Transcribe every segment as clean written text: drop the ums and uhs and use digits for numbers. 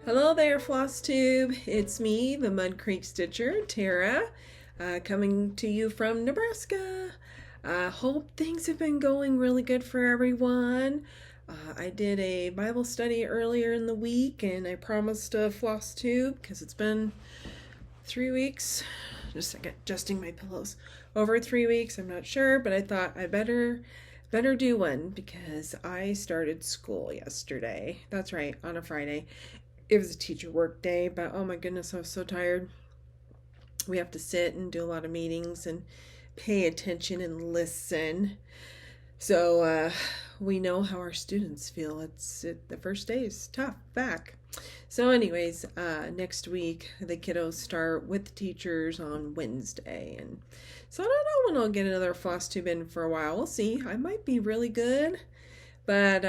Hello there, Flosstube. It's me, the Mudcreek Stitcher, Tara, coming to you from Nebraska. Hope things have been going really good for everyone. I did a Bible study earlier in the week, and I promised a Flosstube because it's been 3 weeks. Just a second, adjusting my pillows. Over 3 weeks, I'm not sure, but I thought I better do one because I started school yesterday. That's right, on a Friday. It was a teacher work day, but oh my goodness, I was so tired. We have to sit and do a lot of meetings and pay attention and listen. So we know how our students feel. The first day is tough back. So anyways, next week the kiddos start with teachers on Wednesday, and so I don't know when I'll get another Flosstube in for a while. We'll see. I might be really good. But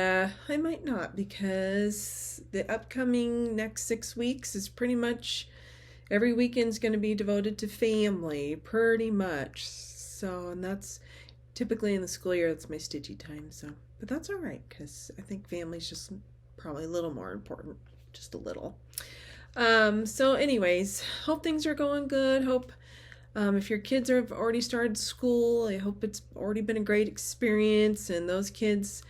I might not, because the upcoming next 6 weeks is pretty much every weekend's going to be devoted to family, pretty much. So, and that's typically in the school year, that's my stitchy time. So, but that's all right, because I think family's just probably a little more important, just a little. So anyways, hope things are going good. Hope if your kids have already started school, I hope it's already been a great experience, and those kids.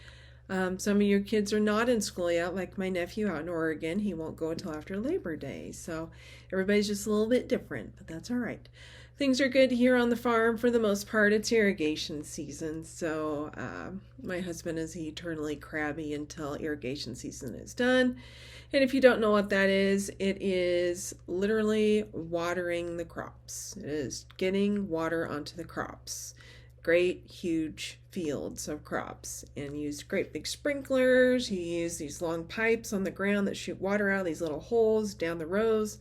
Some of your kids are not in school yet, like my nephew out in Oregon. He won't go until after Labor Day. So everybody's just a little bit different, but that's all right. Things are good here on the farm for the most part. It's irrigation season. So my husband is eternally crabby until irrigation season is done. And if you don't know what that is, it is literally watering the crops. It is getting water onto the crops. Great huge fields of crops, and use great big sprinklers. You use these long pipes on the ground that shoot water out of these little holes down the rows,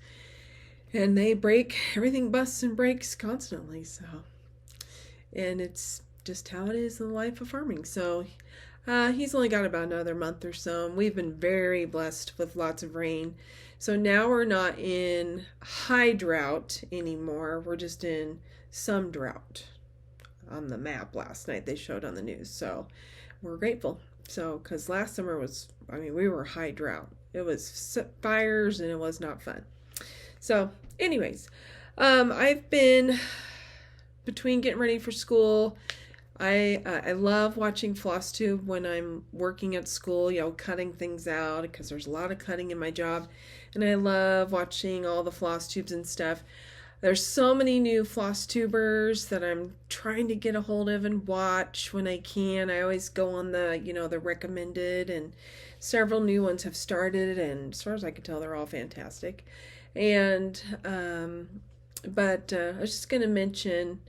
and they break. Everything busts and breaks constantly. So, and it's just how it is in the life of farming. So he's only got about another month or so, and we've been very blessed with lots of rain. So now we're not in high drought anymore. We're just in some drought. On the map last night they showed on the news, so we're grateful. So because last summer we were high drought. It was fires and it was not fun. So anyways, I've been between getting ready for school. I love watching Flosstube when I'm working at school, cutting things out, because there's a lot of cutting in my job, and I love watching all the Flosstubes and stuff. There's so many new Flosstubers that I'm trying to get a hold of and watch when I can. I always go on the recommended, and several new ones have started, and as far as I can tell, they're all fantastic. And, but I was just going to mention,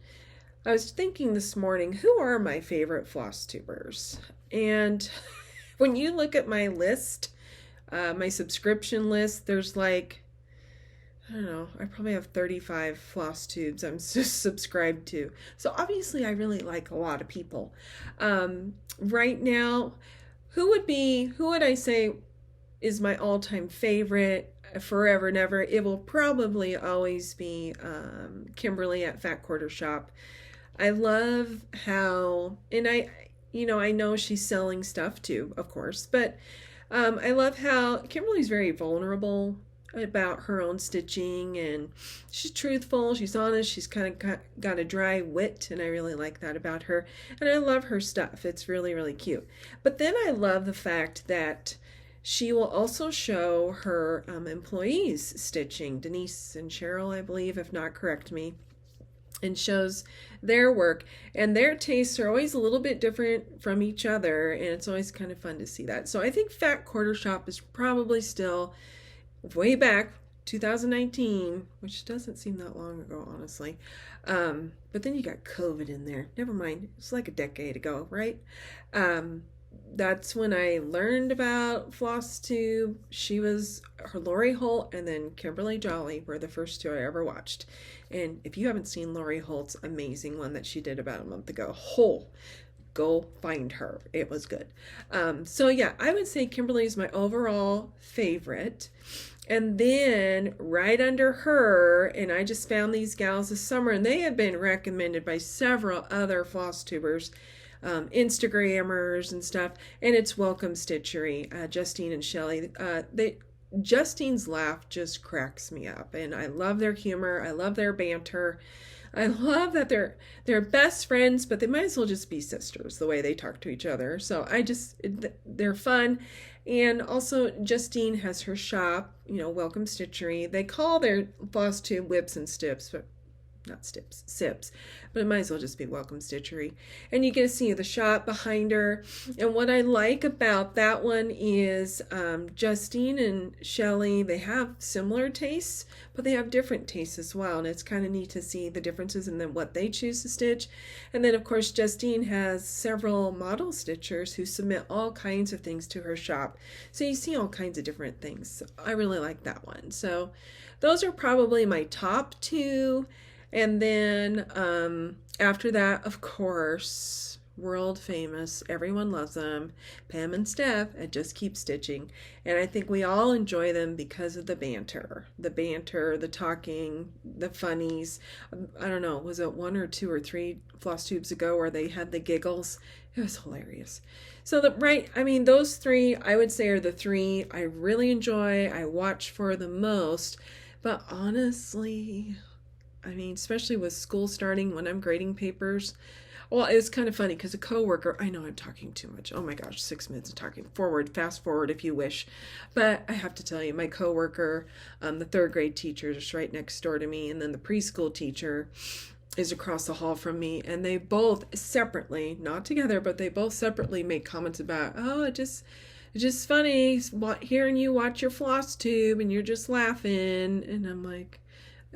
I was thinking this morning, who are my favorite Flosstubers? And when you look at my list, my subscription list, there's like, I don't know, I probably have 35 Flosstubes I'm subscribed to. So obviously I really like a lot of people. Right now, who would I say is my all-time favorite forever and ever? It will probably always be Kimberly at Fat Quarter Shop. I love how, and I know she's selling stuff too, of course, but I love how Kimberly's very vulnerable about her own stitching, and she's truthful, she's honest, she's kind of got a dry wit, and I really like that about her, and I love her stuff. It's really, really cute. But then I love the fact that she will also show her employees stitching, Denise and Cheryl, I believe, if not, correct me, and shows their work, and their tastes are always a little bit different from each other, and it's always kind of fun to see that. So I think Fat Quarter Shop is probably still way back 2019, which doesn't seem that long ago, honestly. But then you got COVID in there. Never mind. It's like a decade ago, right? That's when I learned about Flosstube. Lori Holt and then Kimberly Jolly were the first two I ever watched. And if you haven't seen Lori Holt's amazing one that she did about a month ago, go find her. It was good. So yeah, I would say Kimberly is my overall favorite. And then right under her, and I just found these gals this summer, and they have been recommended by several other Flosstubers, Instagrammers and stuff, and it's Welcome Stitchery, Justine and Shelley. Justine's laugh just cracks me up, and I love their humor. I love their banter. I love that they're best friends, but they might as well just be sisters the way they talk to each other. So they're fun. And also Justine has her shop, Welcome Stitchery. They call their Flosstube whips and stips, but not stips, sips, but it might as well just be Welcome Stitchery. And you get to see the shop behind her. And what I like about that one is Justine and Shelley, they have similar tastes, but they have different tastes as well. And it's kind of neat to see the differences in what they choose to stitch. And then, of course, Justine has several model stitchers who submit all kinds of things to her shop. So you see all kinds of different things. So I really like that one. So those are probably my top two. And then after that, of course, world famous, everyone loves them, Pam and Steph at Just Keep Stitching. And I think we all enjoy them because of the banter, the talking, the funnies. I don't know, was it 1 or 2 or 3 Flosstubes ago where they had the giggles? It was hilarious. So those 3 I would say are the 3 I really enjoy, I watch for the most. But honestly, especially with school starting, when I'm grading papers. Well, it was kind of funny because a coworker, I know I'm talking too much. Oh my gosh, 6 minutes of talking. Fast forward if you wish. But I have to tell you, my coworker, the 3rd grade teacher is right next door to me, and then the preschool teacher is across the hall from me, and they both separately, not together, but they both separately made comments about, it's just funny hearing you watch your Flosstube and you're just laughing. And I'm like,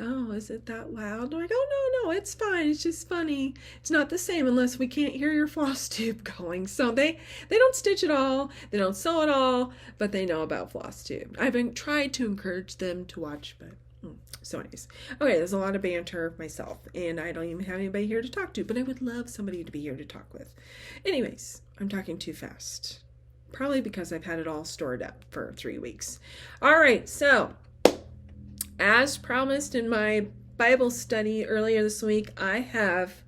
oh, is it that loud? I'm like, oh, no, it's fine. It's just funny. It's not the same unless we can't hear your Flosstube going. So they don't stitch at all. They don't sew at all, but they know about Flosstube. I've tried to encourage them to watch, but so anyways. Okay, there's a lot of banter myself, and I don't even have anybody here to talk to, but I would love somebody to be here to talk with. Anyways, I'm talking too fast. Probably because I've had it all stored up for 3 weeks. All right, so as promised in my Bible study earlier this week, I have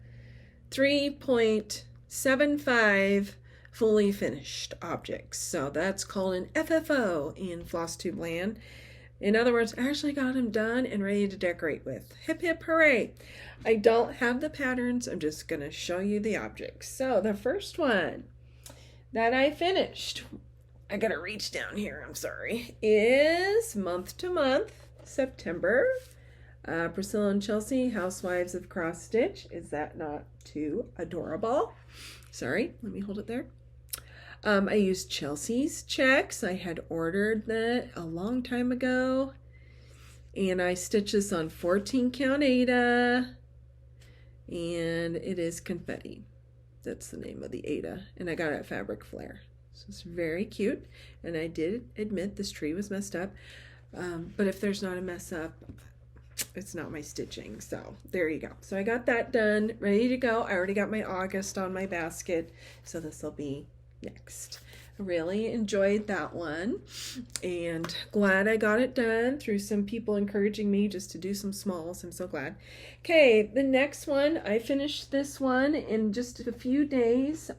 3.75 fully finished objects. So that's called an FFO in Flosstube land. In other words, I actually got them done and ready to decorate with. Hip hip hooray! I don't have the patterns. I'm just going to show you the objects. So the first one that I finished, I got to reach down here, I'm sorry, is month to month. September. Priscilla and Chelsea, Housewives of Cross Stitch. Is that not too adorable? Sorry, let me hold it there. I used Chelsea's checks. I had ordered that a long time ago. And I stitched this on 14 count Aida. And it is confetti. That's the name of the Aida. And I got it at Fabric Flair. So it's very cute. And I did admit this tree was messed up. But if there's not a mess up, it's not my stitching. So there you go. So I got that done, ready to go. I already got my August on my basket, so this will be next. I really enjoyed that one, and glad I got it done through some people encouraging me just to do some smalls. I'm so glad. Okay, the next one, I finished this one in just a few days.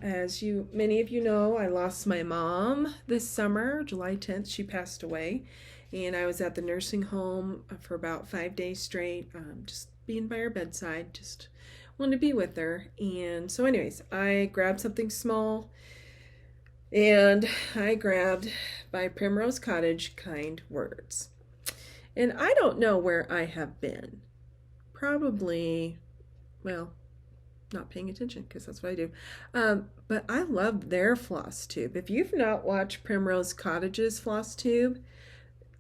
As many of you know, I lost my mom this summer, July 10th. She passed away, and I was at the nursing home for about 5 days straight, just being by her bedside, just wanted to be with her. And so anyways, I grabbed something small, and I grabbed by Primrose Cottage, Kind Words. And I don't know where I have been. Probably, well, not paying attention, because that's what I do. But I love their Flosstube. If you've not watched Primrose Cottage's Flosstube,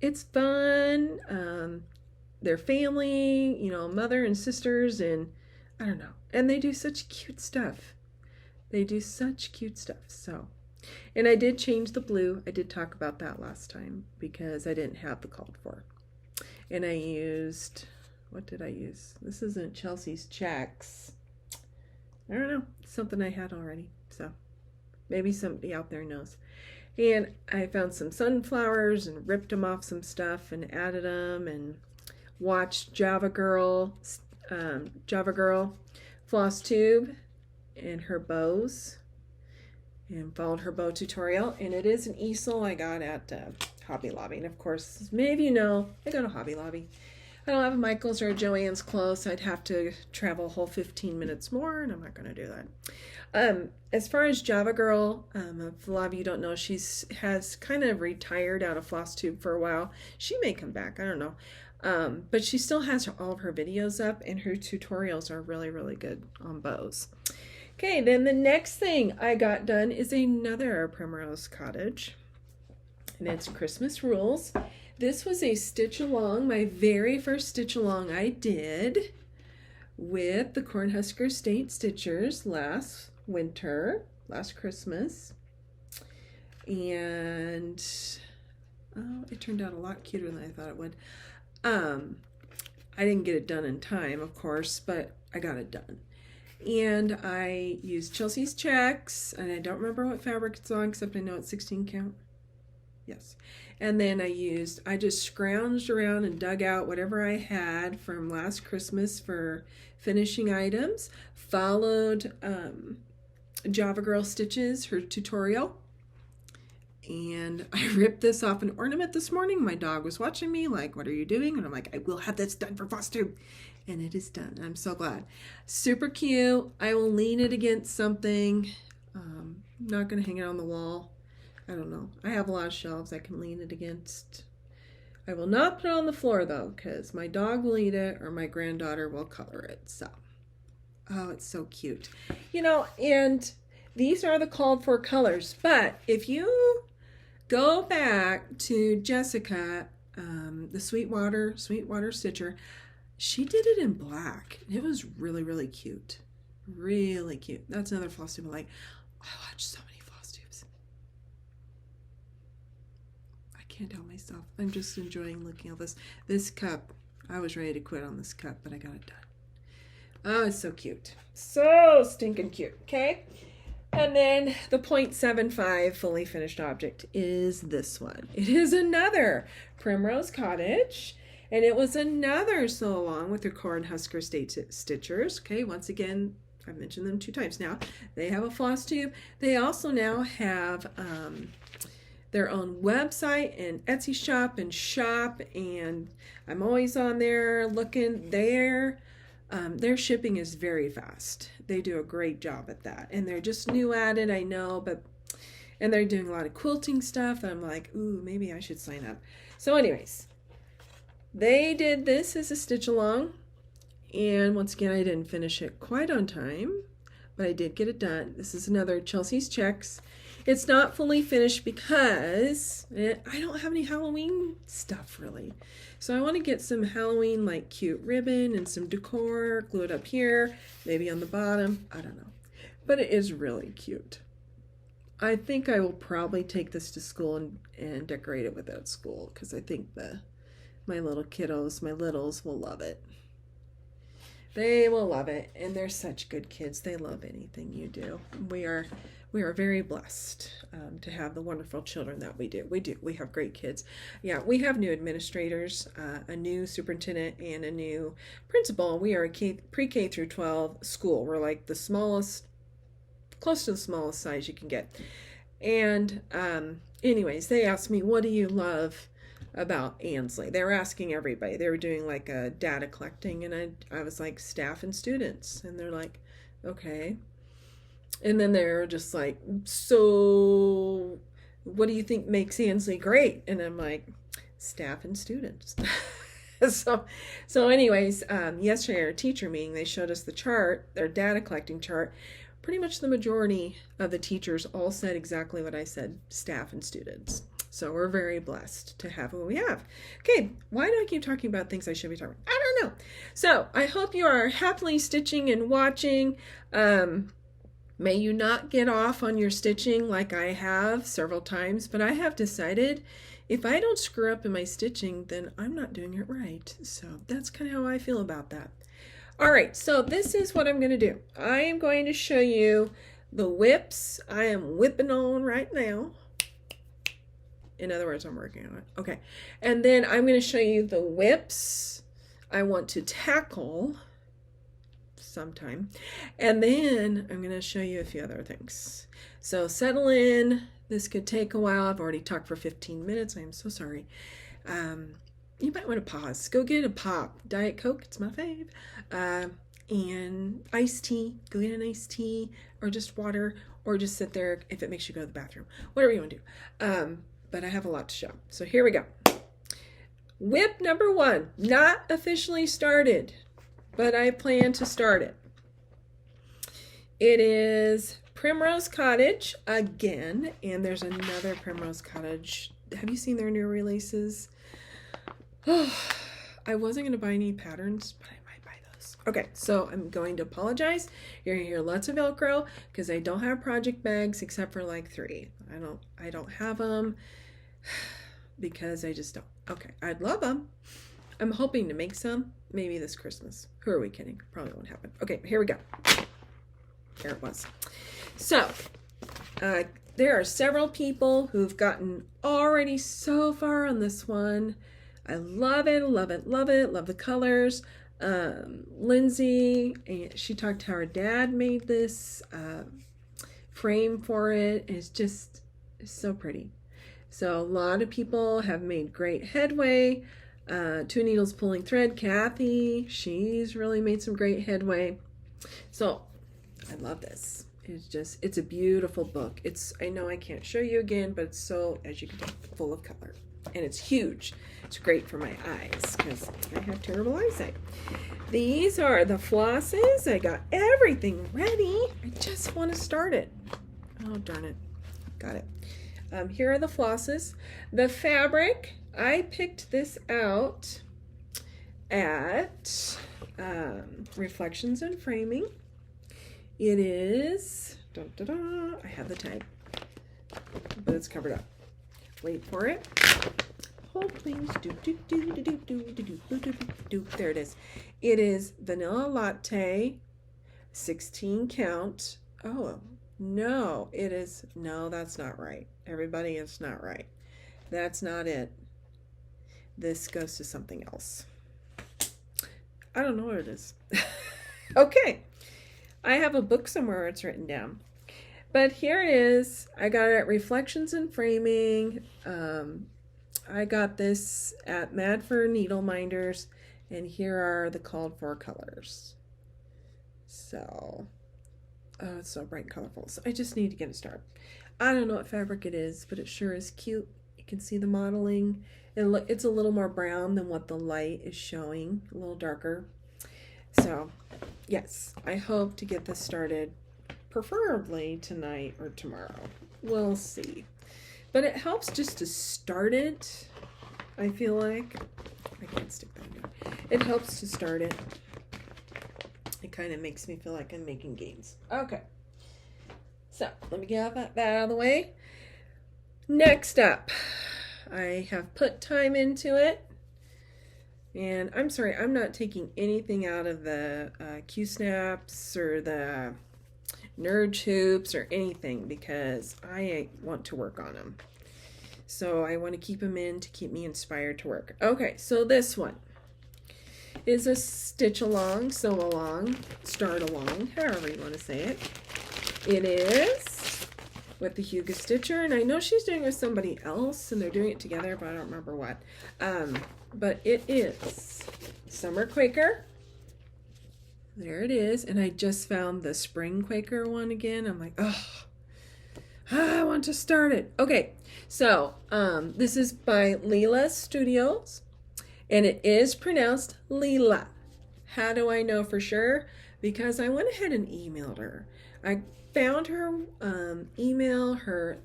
it's fun. Their family, mother and sisters, and I don't know. And they do such cute stuff. So, and I did change the blue. I did talk about that last time because I didn't have the called for. And I used, what did I use? This isn't Chelsea's checks. I don't know, something I had already, so maybe somebody out there knows. And I found some sunflowers and ripped them off some stuff and added them, and watched Java Girl Flosstube and her bows. and followed her bow tutorial. And it is an easel I got at Hobby Lobby. And of course, as many of you know, I go to Hobby Lobby. I don't have a Michael's or a Joann's close. I'd have to travel a whole 15 minutes more, and I'm not going to do that. As far as Java Girl, if a lot of you don't know, has kind of retired out of Flosstube for a while. She may come back, I don't know. But she still has all of her videos up, and her tutorials are really, really good on bows. Okay, then the next thing I got done is another Primrose Cottage, and it's Christmas Rules. This was a stitch along, my very first stitch along I did with the Cornhusker State Stitchers last Christmas. And it turned out a lot cuter than I thought it would. I didn't get it done in time, of course, but I got it done. And I used Chelsea's checks, and I don't remember what fabric it's on, except I know it's 16 count. Yes. And then I just scrounged around and dug out whatever I had from last Christmas for finishing items, followed Java Girl Stitches, her tutorial, and I ripped this off an ornament this morning. My dog was watching me like, what are you doing? And I'm like, I will have this done for Flosstube. And it is done. I'm so glad. Super cute. I will lean it against something. Not going to hang it on the wall. I don't know. I have a lot of shelves I can lean it against. I will not put it on the floor though, because my dog will eat it or my granddaughter will color it. So, oh, it's so cute. You know, and these are the called for colors. But if you go back to Jessica, the Sweetwater Stitcher, she did it in black. It was really, really cute. Really cute. That's another Flosstube I like. I watch so many Flosstubes. I can't help myself. I'm just enjoying looking at this. This cup, I was ready to quit on this cup, but I got it done. Oh, it's so cute. So stinking cute, okay? And then the 0.75 fully finished object is this one. It is another Primrose Cottage, and it was another sew along with the Cornhusker State Stitchers. Okay, once again, I've mentioned them 2 times now. They have a Flosstube. They also now have their own website and Etsy shop, and I'm always on there looking there. Their shipping is very fast. They do a great job at that. And they're just new at it, I know, and they're doing a lot of quilting stuff. And I'm like, ooh, maybe I should sign up. So anyways, they did this as a stitch along. And once again, I didn't finish it quite on time, but I did get it done. This is another Chelsea's Checks. It's not fully finished because I don't have any Halloween stuff really. So I want to get some Halloween like cute ribbon and some decor, glue it up here, maybe on the bottom. I don't know. But it is really cute. I think I will probably take this to school and decorate it with it at school because I think my little kiddos, my littles will love it. They will love it, and they're such good kids. They love anything you do. We are very blessed to have the wonderful children that we do. We have great kids. Yeah, we have new administrators, a new superintendent, and a new principal. We are a pre-K through 12 school. We're like the smallest, close to the smallest size you can get. And anyways, they asked me, what do you love about Ansley? They were asking everybody. They were doing like a data collecting, and I was like, staff and students. And they're like, okay. And then they're just like, so what do you think makes Ansley great? And I'm like, staff and students. So anyways, yesterday at our teacher meeting, they showed us the chart, their data collecting chart. Pretty much the majority of the teachers all said exactly what I said, staff and students. So we're very blessed to have what we have. Okay, why do I keep talking about things I should be talking about? I don't know. So I hope you are happily stitching and watching. May you not get off on your stitching like I have several times, but I have decided if I don't screw up in my stitching, then I'm not doing it right. So that's kind of how I feel about that. All right, so this is what I'm going to do. I am going to show you the whips. I am whipping on right now. In other words, I'm working on it. Okay. And then I'm going to show you the whips I want to tackle. sometime. And then I'm going to show you a few other things. So settle in. This could take a while. I've already talked for 15 minutes. I am so sorry. You might want to pause. Go get a pop. Diet Coke, it's my fave. And iced tea. Go get an iced tea or just water, or just sit there if it makes you go to the bathroom. Whatever you want to do. But I have a lot to show. So here we go. WIP number 1. Not officially started, but I plan to start it. It is Primrose Cottage again, and there's another Primrose Cottage. Have you seen their new releases? Oh, I wasn't going to buy any patterns, but I might buy those. Okay, so I'm going to apologize. You're going to hear lots of Velcro because I don't have project bags except for like 3. I don't have them because I just don't. Okay, I'd love them. I'm hoping to make some maybe this Christmas. Who are we kidding? Probably won't happen. Okay, here we go. There it was. So, there are several people who've gotten already so far on this one. I love it, love it, love it, love the colors. Lindsay, she talked how her dad made this frame for it. It's just so pretty. So a lot of people have made great headway. 2 Needles Pulling Thread, Kathy, she's really made some great headway. So I love this. It's a beautiful book. I know I can't show you again, but it's so, as you can tell, full of color. And it's huge. It's great for my eyes because I have terrible eyesight. These are the flosses. I got everything ready. I just want to start it. Oh, darn it. Got it. Here are the flosses. The fabric, I picked this out at Reflections and Framing. It is, I have the tag, but it's covered up. Wait for it. Hold please. There it is. It is Vanilla Latte, 16 count. Oh, no, it is, no, that's not right. Everybody, it's not right. That's not it. This goes to something else. I don't know what it is. Okay. I have a book somewhere where it's written down. But here it is. I got it at Reflections and Framing. I got this at Mad for Needle Minders. And here are the called for colors. So, oh, it's so bright and colorful. So I just need to get it started. I don't know what fabric it is, but it sure is cute. You can see the modeling. It's a little more brown than what the light is showing, a little darker. So, yes, I hope to get this started, preferably tonight or tomorrow. We'll see. But it helps just to start it, I feel like. I can't stick that in there. It helps to start it. It kind of makes me feel like I'm making gains. Okay. So, let me get that out of the way. Next up, I have put time into it. And I'm sorry, I'm not taking anything out of the Q-snaps or the nerd hoops or anything because I want to work on them. So I want to keep them in to keep me inspired to work. Okay, so this one is a stitch along, sew along, start along, however you want to say it. It is with the Hugo Stitcher, and I know she's doing it with somebody else, and they're doing it together, but I don't remember what. But it is Summer Quaker. There it is, and I just found the Spring Quaker one again. I'm like, oh, I want to start it. Okay, so this is by Leela Studios, and it is pronounced Leela. How do I know for sure? Because I went ahead and emailed her. I found her email,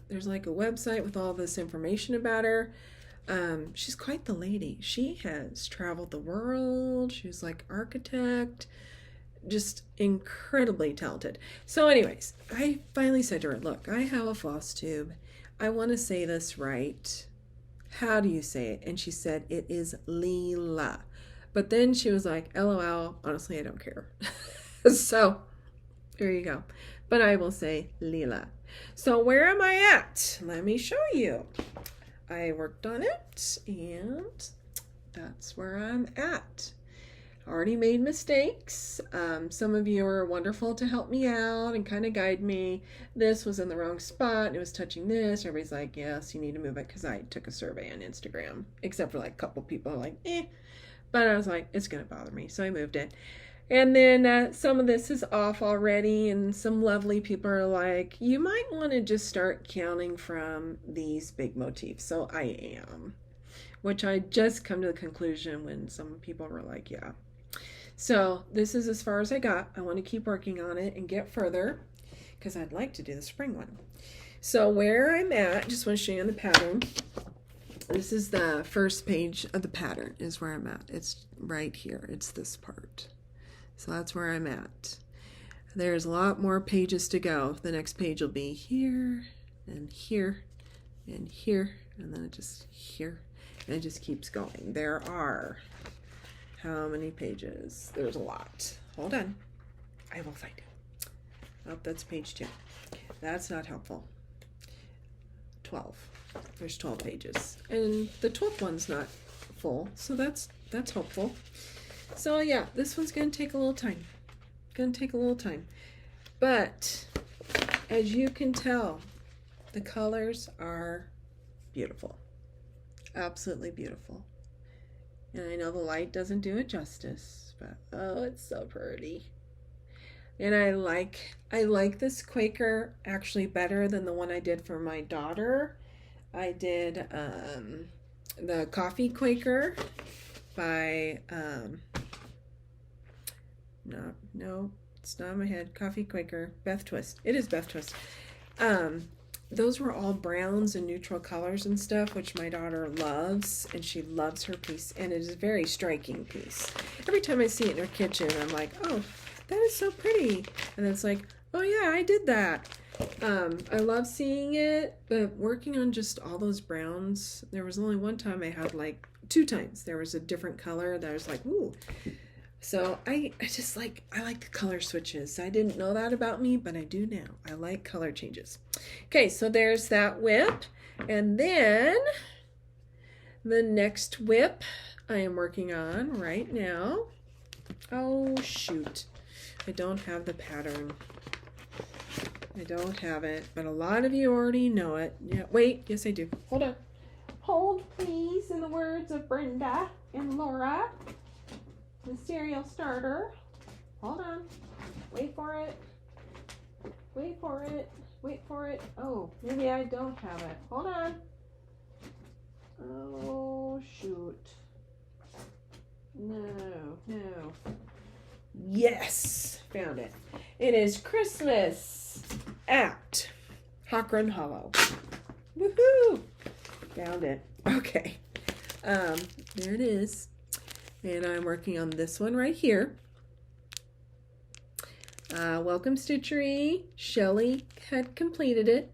there's like a website with all this information about her. She's quite the lady. She has traveled the world. She's like architect, just incredibly talented. So anyways, I finally said to her, look, I have a Flosstube. I want to say this right. How do you say it? And she said, it is Leela. But then she was like, LOL, honestly, I don't care. So there you go. But I will say Leela. So where am I at? Let me show you. I worked on it, and that's where I'm at. already made mistakes. Some of you are wonderful to help me out and kind of guide me. This was in the wrong spot. It was touching this. Everybody's like, yes, you need to move it, because I took a survey on Instagram, except for like a couple people are like, eh. But I was like, it's going to bother me. So I moved it. And then some of this is off already, and some lovely people are like, you might want to just start counting from these big motifs. So I am, which I just come to the conclusion when some people were like, yeah. So this is as far as I got. I want to keep working on it and get further, because I'd like to do the spring one. So where I'm at, just want to show you on the pattern. This is the first page of the pattern is where I'm at. It's right here. It's this part. So that's where I'm at. There's a lot more pages to go. The next page will be here and here and here, and then it just here, and it just keeps going. There are how many pages? There's a lot. Hold on. I will find it. Oh, that's page 2. That's not helpful. 12. There's 12 pages. And the 12th one's not full, so that's hopeful. So yeah, this one's going to take a little time. But as you can tell, the colors are beautiful. Absolutely beautiful. And I know the light doesn't do it justice, but oh, it's so pretty. And I like this Quaker actually better than the one I did for my daughter. I did the Coffee Quaker by no, it's not in my head. Coffee Quaker, Beth Twist. It is Beth Twist. Those were all browns and neutral colors and stuff, which my daughter loves, and she loves her piece, and it is a very striking piece. Every time I see it in her kitchen, I'm like, oh, that is so pretty. And then it's like, oh yeah, I did that. I love seeing it, but working on just all those browns, there was only one time I had like 2 times. There was a different color that I was like, ooh. So I just like, I like the color switches. I didn't know that about me, but I do now. I like color changes. Okay, so there's that whip. And then the next whip I am working on right now. Oh, shoot. I don't have the pattern. I don't have it, but a lot of you already know it. Yeah, wait, yes I do. Hold on. Hold, please, in the words of Brenda and Laura. The cereal starter. Hold on. Wait for it. Wait for it. Wait for it. Oh, maybe I don't have it. Hold on. Oh, shoot. No. Yes! Found it. It is Christmas at Hockron Hollow. Woohoo! Found it. Okay. There it is. And I'm working on this one right here. Welcome Stitchery. Shelly had completed it.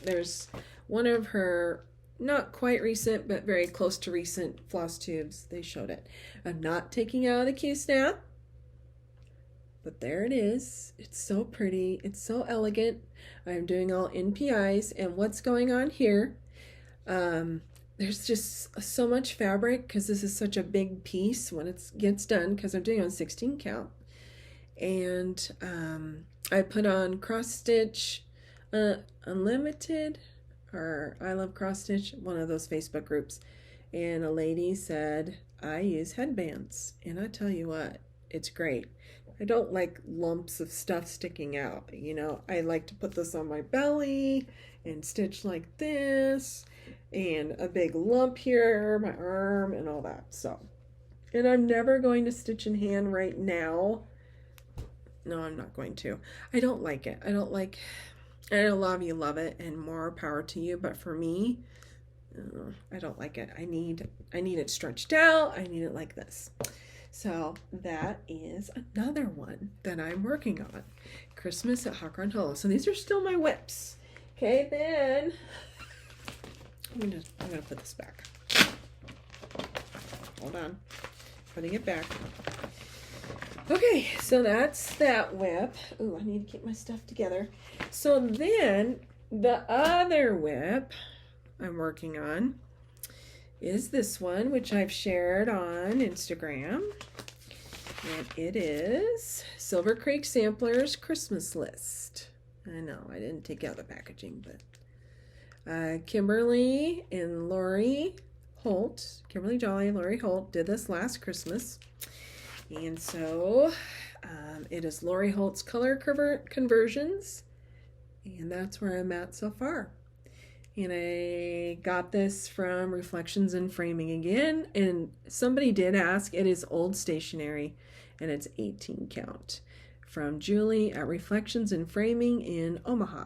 There's one of her not quite recent, but very close to recent floss tubes. They showed it. I'm not taking out of the Q-snap, but there it is. It's so pretty. It's so elegant. I'm doing all NPIs, and what's going on here? There's just so much fabric because this is such a big piece when it gets done, because I'm doing on 16 count. And I put on cross stitch unlimited, or I love cross stitch, one of those Facebook groups, and a lady said I use headbands, and I tell you what, it's great. I don't like lumps of stuff sticking out, you know. I like to put this on my belly and stitch like this, and a big lump here, my arm, and all that. So, and I'm never going to stitch in hand right now. No, I'm not going to. I don't like it. I know a lot of you love it, and more power to you, but for me, I don't like it. I need it stretched out. I need it like this. So that is another one that I'm working on. Christmas at Hockron Hollow. So these are still my whips. Okay, then I'm gonna put this back. Hold on. Putting it back. Okay, so that's that whip. Ooh, I need to keep my stuff together. So then the other whip I'm working on is this one, which I've shared on Instagram. And it is Silver Creek Sampler's Christmas List. I know, I didn't take out the packaging, but Kimberly and Lori Holt, Kimberly Jolly and Lori Holt did this last Christmas. And so it is Lori Holt's color conversions. And that's where I'm at so far. And I got this from Reflections in Framing again. And somebody did ask, it is old stationery and it's 18 count. From Julie at Reflections in Framing in Omaha.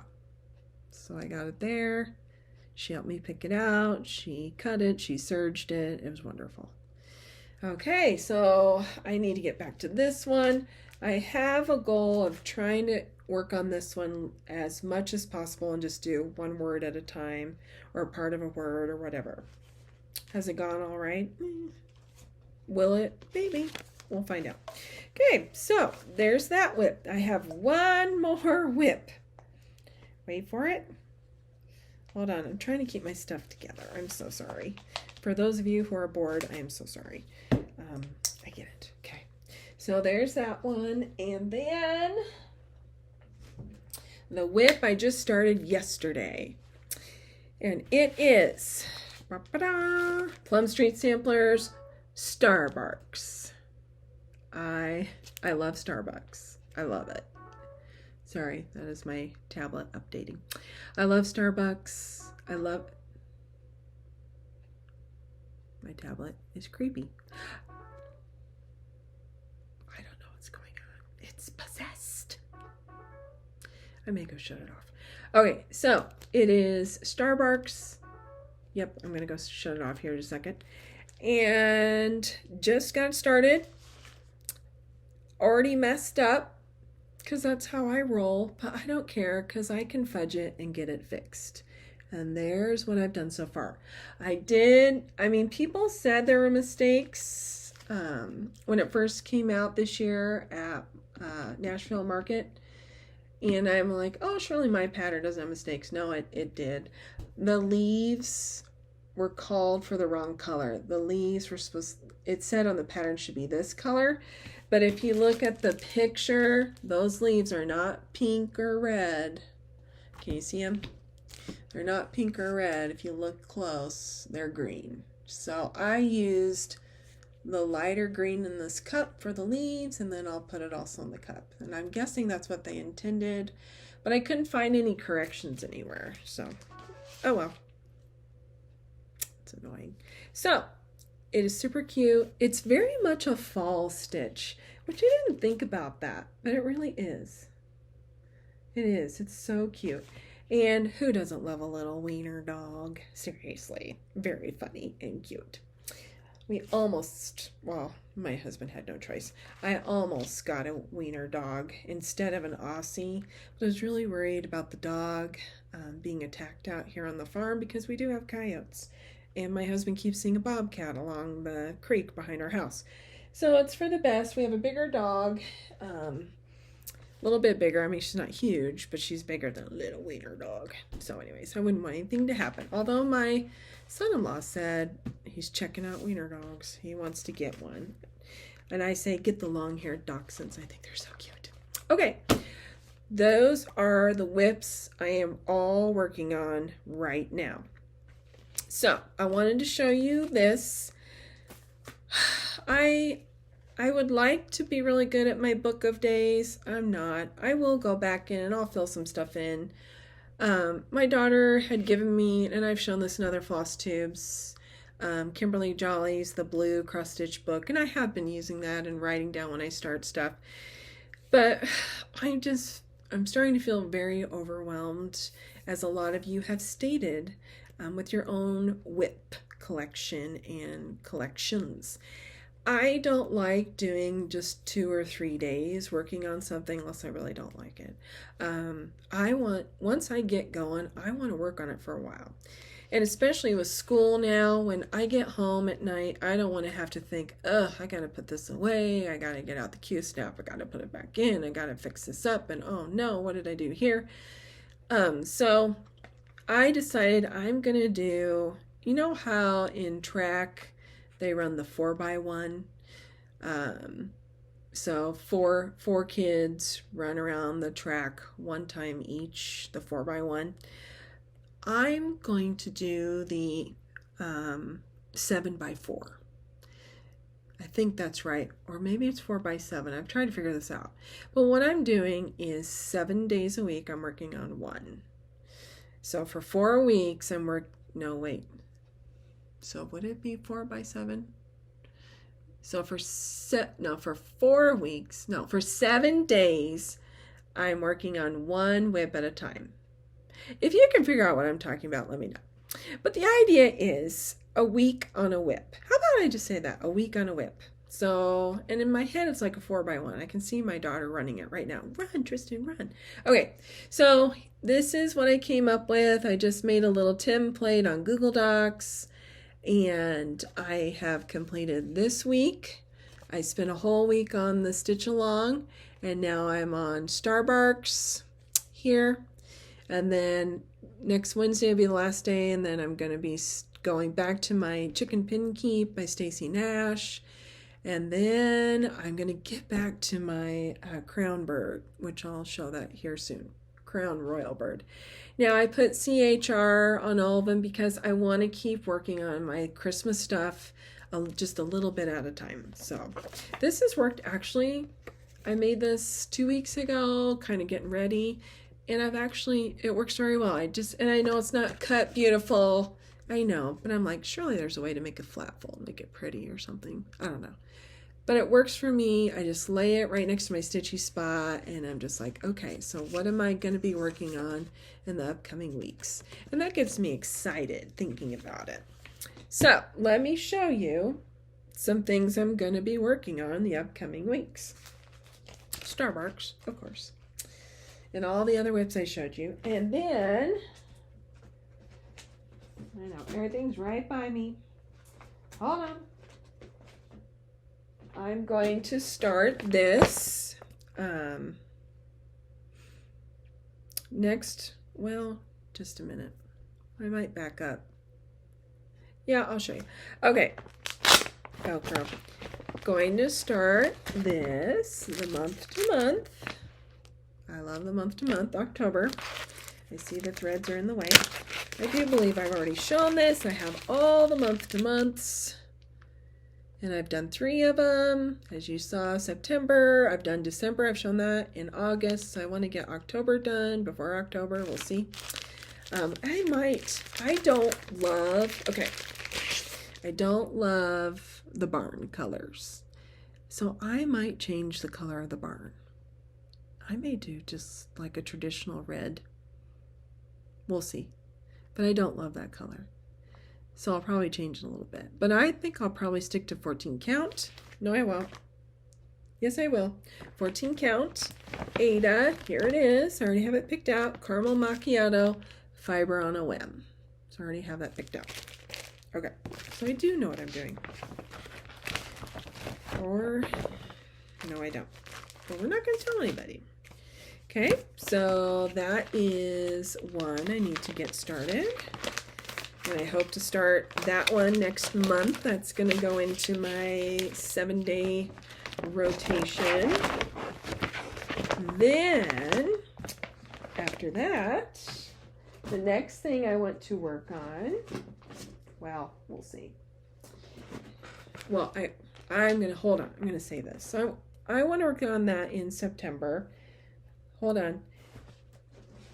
So I got it there. She helped me pick it out. She cut it. She serged it. It was wonderful. Okay, so I need to get back to this one. I have a goal of trying to work on this one as much as possible and just do one word at a time or part of a word or whatever. Has it gone all right? Will it? Maybe. We'll find out. Okay, so there's that whip. I have one more whip. Wait for it. Hold on, I'm trying to keep my stuff together. I'm so sorry. For those of you who are bored, I am so sorry. I get it. Okay, so there's that one. And then the whip I just started yesterday. And it is Plum Street Samplers Starbucks. I love Starbucks. I love it. Sorry, that is my tablet updating. I love Starbucks. My tablet is creepy. I don't know what's going on. It's possessed. I may go shut it off. Okay, so it is Starbucks. Yep, I'm going to go shut it off here in a second. And just got started. Already messed up. Because that's how I roll, but I don't care because I can fudge it and get it fixed. And there's what I've done so far. People said there were mistakes when it first came out this year at Nashville Market. And I'm like, oh, surely my pattern doesn't have mistakes. No, it did. The leaves were called for the wrong color. The leaves were it said on the pattern should be this color. But if you look at the picture, those leaves are not pink or red. Can you see them? They're not pink or red. If you look close, they're green. So I used the lighter green in this cup for the leaves, and then I'll put it also in the cup. And I'm guessing that's what they intended, but I couldn't find any corrections anywhere. So, oh well. It's annoying. So, it is super cute. It's very much a fall stitch, which I didn't think about that, but it really is. It is. It's so cute. And who doesn't love a little wiener dog? Seriously. Very funny and cute. My husband had no choice. I almost got a wiener dog instead of an Aussie, but I was really worried about the dog being attacked out here on the farm because we do have coyotes. And my husband keeps seeing a bobcat along the creek behind our house. So it's for the best. We have a bigger dog, a little bit bigger. I mean, she's not huge, but she's bigger than a little wiener dog. So anyways, I wouldn't want anything to happen. Although my son-in-law said he's checking out wiener dogs. He wants to get one. And I say, get the long-haired dachshunds. I think they're so cute. Okay, those are the whips I am all working on right now. So I wanted to show you this. I would like to be really good at my book of days. I'm not. I will go back in and I'll fill some stuff in. My daughter had given me, and I've shown this in other Flosstubes, Kimberly Jolly's The Blue Cross Stitch book, and I have been using that and writing down when I start stuff. But I'm starting to feel very overwhelmed, as a lot of you have stated, with your own whip collection and collections. I don't like doing just 2 or 3 days working on something unless I really don't like it. Once I get going, I want to work on it for a while. And especially with school now, when I get home at night, I don't want to have to think, I got to put this away. I got to get out the Q snap. I got to put it back in. I got to fix this up. And oh no, what did I do here? So I decided I'm going to do you know how in track they run the 4x1? So four kids run around the track one time each, the 4x1. I'm going to do the 7x4. I think that's right. Or maybe it's 4x7. I'm trying to figure this out. But what I'm doing is 7 days a week I'm working on one. So for 4 weeks I'm no, wait. So would it be 4x7? So for 4 weeks, no, for 7 days, I'm working on one whip at a time. If you can figure out what I'm talking about, let me know. But the idea is a week on a whip. How about I just say that? A week on a whip. So, and in my head, it's like a 4x1. I can see my daughter running it right now. Run, Tristan, run. Okay, so this is what I came up with. I just made a little template on Google Docs, and I have completed this week. I spent a whole week on the stitch along, and now I'm on Starbarks here. And then next Wednesday will be the last day, and then I'm going to be going back to my Chicken Pin Keep by Stacy Nash. And then I'm going to get back to my crown bird, which I'll show that here soon. Crown royal bird. Now I put CHR on all of them because I want to keep working on my Christmas stuff just a little bit at a time. So this has worked. Actually, I made this 2 weeks ago, kind of getting ready. And it works very well. And I know it's not cut beautiful. I know, but I'm like, surely there's a way to make a flat fold, make it pretty or something. I don't know. But it works for me. I just lay it right next to my stitchy spot, and I'm just like, okay, so what am I going to be working on in the upcoming weeks? And that gets me excited thinking about it. So let me show you some things I'm going to be working on the upcoming weeks. Starbarks, of course. And all the other whips I showed you. And then, I know, everything's right by me. Hold on. I'm going to start this just a minute. I might back up. Yeah, I'll show you. Okay. Velcro. Going to start this the month to month. I love the month to month, October. I see the threads are in the way. I do believe I've already shown this. I have all the month to months. And I've done 3 of them. As you saw, September. I've done December. I've shown that in August. So I want to get October done before October. We'll see. I don't love the barn colors. So I might change the color of the barn. I may do just like a traditional red. We'll see. But I don't love that color. So I'll probably change it a little bit. But I think I'll probably stick to 14 count. No, I won't. Yes, I will. 14 count. Ada, here it is. I already have it picked out. Caramel Macchiato, fiber on a whim. So I already have that picked out. Okay, so I do know what I'm doing. Or, no, I don't. But we're not going to tell anybody. Okay, so that is one I need to get started. And I hope to start that one next month. That's going to go into my 7-day rotation. Then, after that, the next thing I want to work on, well, we'll see. Well, I'm going to, hold on, I'm going to say this. So I want to work on that in September. Hold on.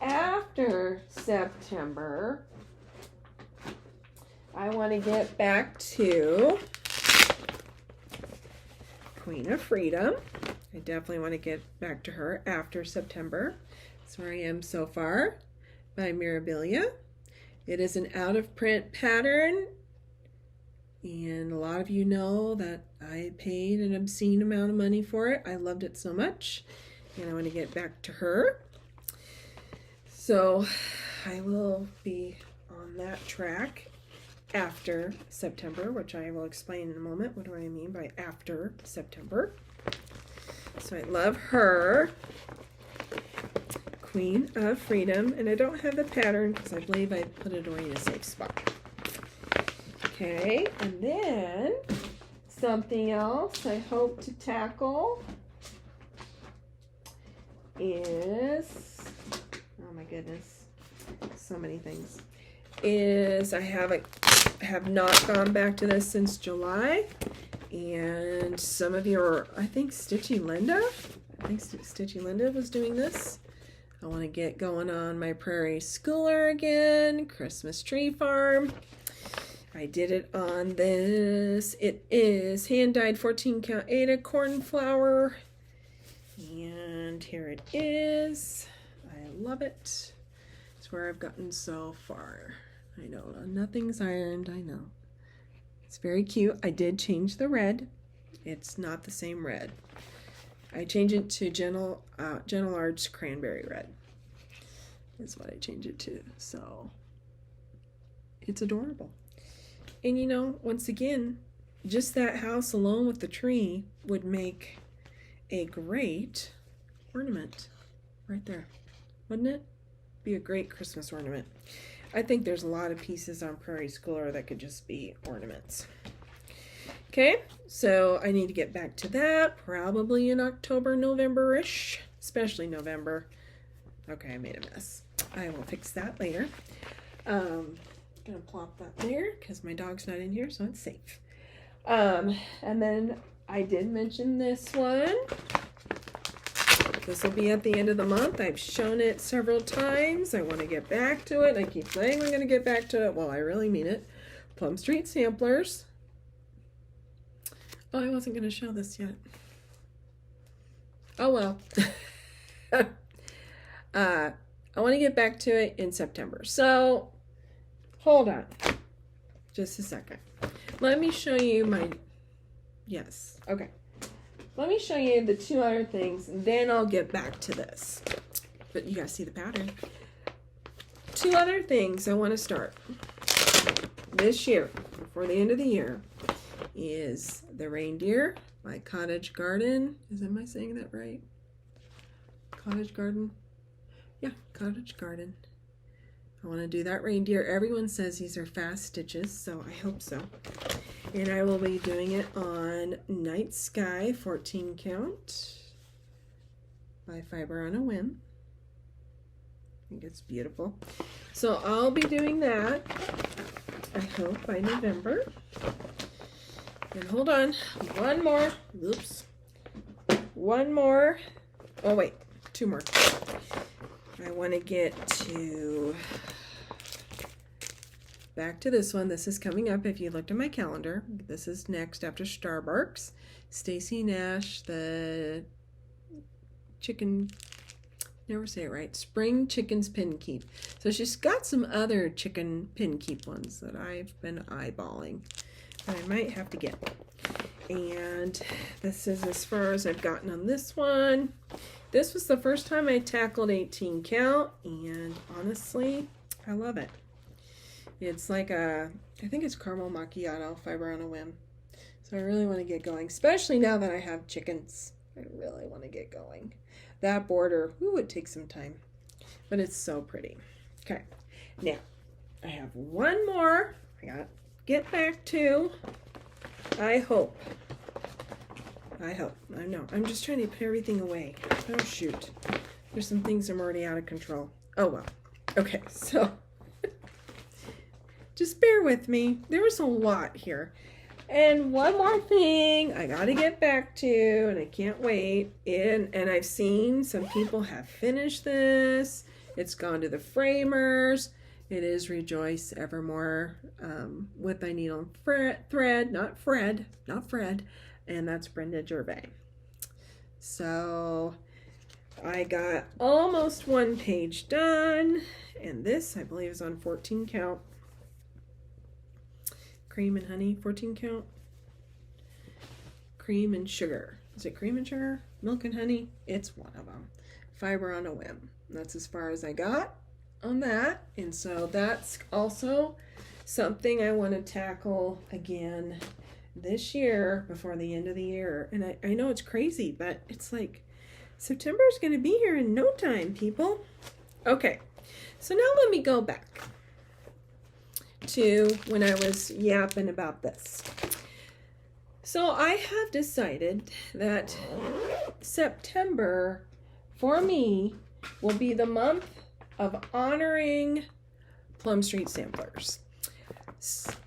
After September, I want to get back to Queen of Freedom. I definitely want to get back to her after September. That's where I am so far, by Mirabilia. It is an out-of-print pattern, and a lot of you know that I paid an obscene amount of money for it. I loved it so much, and I want to get back to her. So I will be on that track after September, which I will explain in a moment. What do I mean by after September? So I love her. Queen of Freedom, and I don't have the pattern because I believe I put it away in a safe spot. Okay, and then something else I hope to tackle is, oh my goodness, so many things, is I have not gone back to this since July, and some of you are, I think Stitchy Linda was doing this. I want to get going on my prairie schooler again, Christmas tree farm. I did it on this. It is hand-dyed 14 count Ada cornflower. And here it is. I love it. It's where I've gotten so far. I know, nothing's ironed, I know. It's very cute. I did change the red. It's not the same red. I changed it to Gentle Arts Cranberry Red. That's what I changed it to. So, it's adorable. And you know, once again, just that house alone with the tree would make a great ornament right there, wouldn't it? Be a great Christmas ornament. I think there's a lot of pieces on Prairie Schooler that could just be ornaments. Okay, so I need to get back to that probably in October, November-ish, especially November. Okay, I made a mess. I will fix that later. Gonna plop that there because my dog's not in here, so it's safe. And then I did mention this one. This will be at the end of the month. I've shown it several times. I want to get back to it. I keep saying I'm going to get back to it. Well, I really mean it. Plum Street Samplers. Oh, I wasn't going to show this yet. Oh, well. I want to get back to it in September. So, hold on. Just a second. Let me show you my... Yes. Okay. Let me show you the two other things, and then I'll get back to this. But you guys see the pattern. Two other things I want to start this year, before the end of the year, is the reindeer, my cottage garden. Am I saying that right? Cottage garden? Yeah, cottage garden. I want to do that reindeer. Everyone says these are fast stitches, so I hope so. And I will be doing it on Night Sky 14 count by Fiber on a Whim. I think it's beautiful. So I'll be doing that, I hope, by November. And hold on, one more. Oops. One more. Oh wait, two more. I want to get to... back to this one. This is coming up if you looked at my calendar. This is next after Starbarks. Stacy Nash, the chicken, never say it right, Spring Chickens Pin Keep. So she's got some other chicken pin keep ones that I've been eyeballing that I might have to get. And this is as far as I've gotten on this one. This was the first time I tackled 18 count, and honestly, I love it. It's like a, I think it's caramel macchiato, Fiber on a Whim. So I really want to get going, especially now that I have chickens. I really want to get going. That border, ooh, it takes some time, but it's so pretty. Okay, now I have one more I got to get back to. I hope. I know. I'm just trying to put everything away. Oh, shoot. There's some things I'm already out of control. Oh, well. Okay, so... just bear with me. There was a lot here. And one more thing I got to get back to, and I can't wait. And I've seen some people have finished this. It's gone to the framers. It is Rejoice Evermore with a needle and thread, not Fred. And that's Brenda Gervais. So I got almost one page done. And this, I believe, is on 14 count. Cream and honey, 14 count. Cream and sugar. Is it cream and sugar? Milk and honey? It's one of them. Fiber on a Whim. That's as far as I got on that. And so that's also something I want to tackle again this year before the end of the year. And I know it's crazy, but it's like September is going to be here in no time, people. Okay, so now let me go back to when I was yapping about this. So I have decided that September for me will be the month of honoring Plum Street Samplers.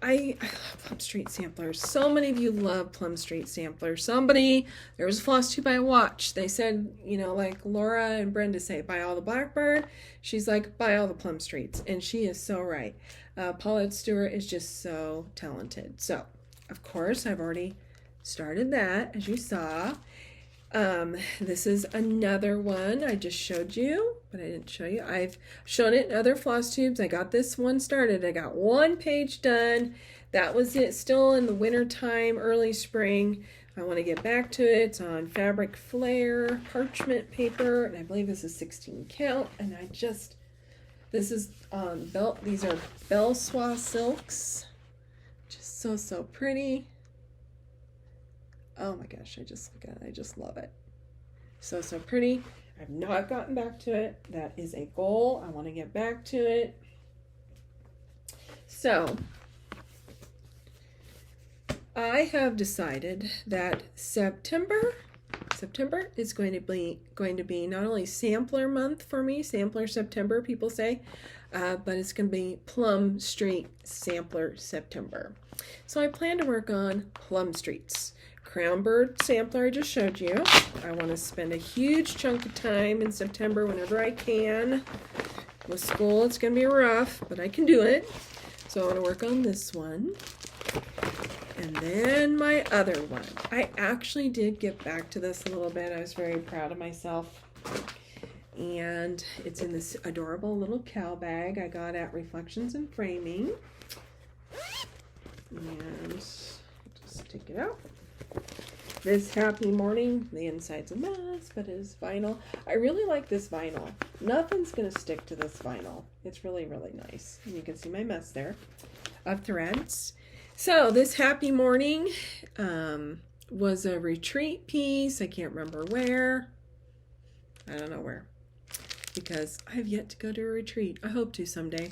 I love Plum Street Samplers. So many of you love Plum Street Samplers. There was a Flosstube I watched. They said, like Laura and Brenda say, buy all the Blackbird. She's like, buy all the Plum Streets. And she is so right. Paulette Stewart is just so talented. So, of course, I've already started that, as you saw. This is another one I just showed you, but I didn't show you. I've shown it in other floss tubes. I got this one started. I got one page done. That was it. Still in the winter time, early spring. I want to get back to it. It's on fabric flare parchment paper, and I believe this is 16 count. And this is on these are Belle Soie silks. Just so pretty. Oh my gosh, I just look at it. I just love it. So pretty. I've not gotten back to it. That is a goal. I want to get back to it. So I have decided that September is going to be not only sampler month for me, sampler September, people say, but it's going to be Plum Street Sampler September. So I plan to work on Plum Streets. Crownbird sampler I just showed you. I want to spend a huge chunk of time in September whenever I can. With school, it's going to be rough, but I can do it. So I want to work on this one. And then my other one. I actually did get back to this a little bit. I was very proud of myself. And it's in this adorable little cow bag I got at Reflections and Framing. And just take it out. This Happy Morning, the inside's a mess, but it is vinyl. I really like this vinyl. Nothing's going to stick to this vinyl. It's really, really nice. And you can see my mess there of threads. So this Happy Morning was a retreat piece. I can't remember where. I don't know where, because I have yet to go to a retreat. I hope to someday.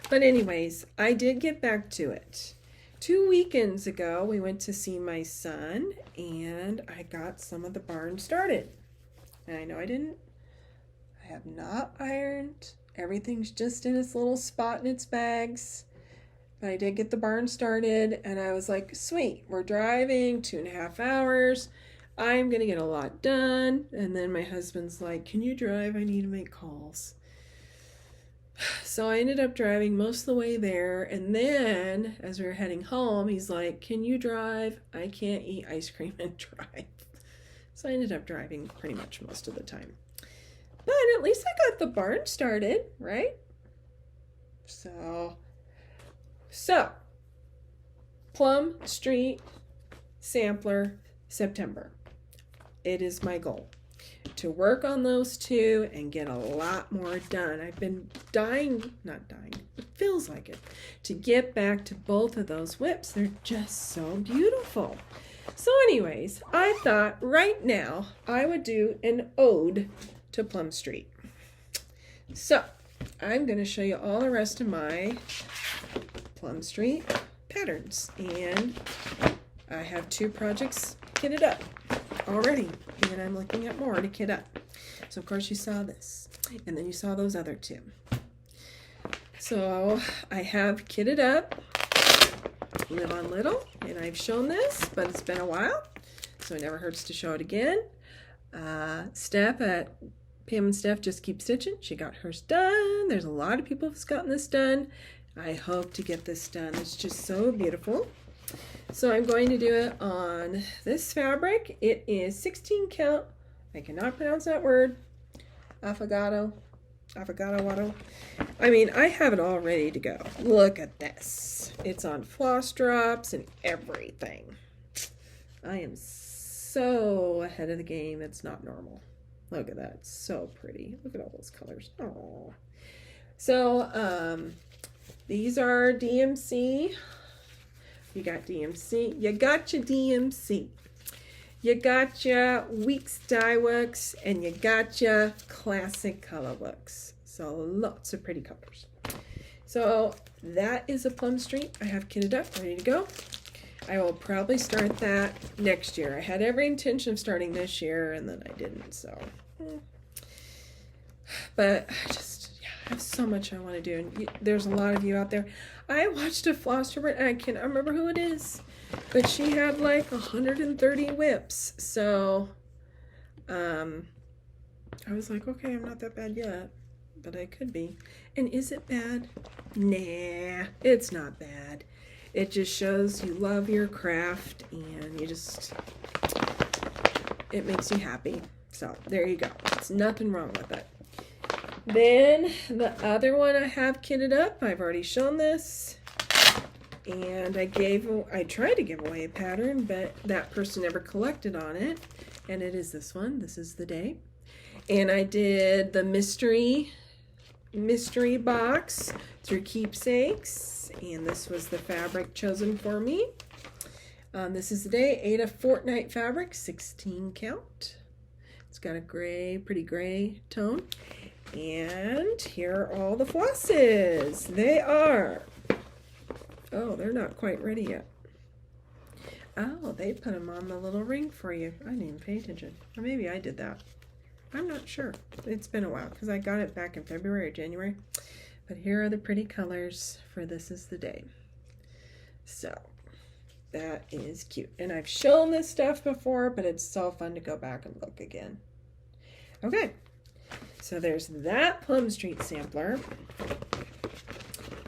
But anyways, I did get back to it. 2 weekends ago, we went to see my son, and I got some of the barn started. And I know I have not ironed. Everything's just in its little spot in its bags. But I did get the barn started, and I was like, sweet, we're driving 2.5 hours. I'm going to get a lot done. And then my husband's like, can you drive? I need to make calls. So I ended up driving most of the way there, and then as we were heading home, he's like, can you drive? I can't eat ice cream and drive. So I ended up driving pretty much most of the time. But at least I got the barn started, right? So Plum Street Sampler September. It is my goal to work on those two and get a lot more done. I've been not dying, it feels like it, to get back to both of those whips. They're just so beautiful. So anyways, I thought right now I would do an ode to Plum Street. So I'm going to show you all the rest of my Plum Street patterns, and I have 2 projects kitted up already, and I'm looking at more to kit up. So of course you saw this, and then you saw those other 2. So I have kitted up Live on Little, and I've shown this, but it's been a while, so it never hurts to show it again. Steph at Pam and Steph Just Keep Stitching, she got hers done. There's a lot of people who've gotten this done. I hope to get this done. It's just so beautiful. So I'm going to do it on this fabric. It is 16 count. I cannot pronounce that word. Affogato. I mean, I have it all ready to go. Look at this. It's on floss drops and everything. I am so ahead of the game. It's not normal. Look at that. It's so pretty. Look at all those colors. Oh. So, these are DMC. You got DMC. You got your DMC. You got your Weeks Dye Works, and you got your Classic Color Works. So lots of pretty colors. So that is a Plum Street. I have kitted up, ready to go. I will probably start that next year. I had every intention of starting this year, and then I didn't, so. But I just, yeah, I have so much I want to do, and there's a lot of you out there. I watched a Flosstube, and I can't remember who it is, but she had like 130 whips, so I was like, okay, I'm not that bad yet, but I could be. And is it bad? Nah, it's not bad. It just shows you love your craft, and you just, it makes you happy. So there you go. There's nothing wrong with it. Then the other one I have kitted up, I've already shown this, and I tried to give away a pattern, but that person never collected on it, and it is this one. This is the day. And I did the mystery box through Keepsakes, and this was the fabric chosen for me. This is the day. 8 of Fortnite fabric, 16 count. It's got a gray, pretty gray tone. And here are all the flosses. They are, oh, they're not quite ready yet. Oh, they put them on the little ring for you. I didn't even pay attention. Or maybe I did that. I'm not sure. It's been a while because I got it back in February or January. But here are the pretty colors for This Is the Day. So that is cute. And I've shown this stuff before, but it's so fun to go back and look again. Okay. So there's that Plum Street sampler.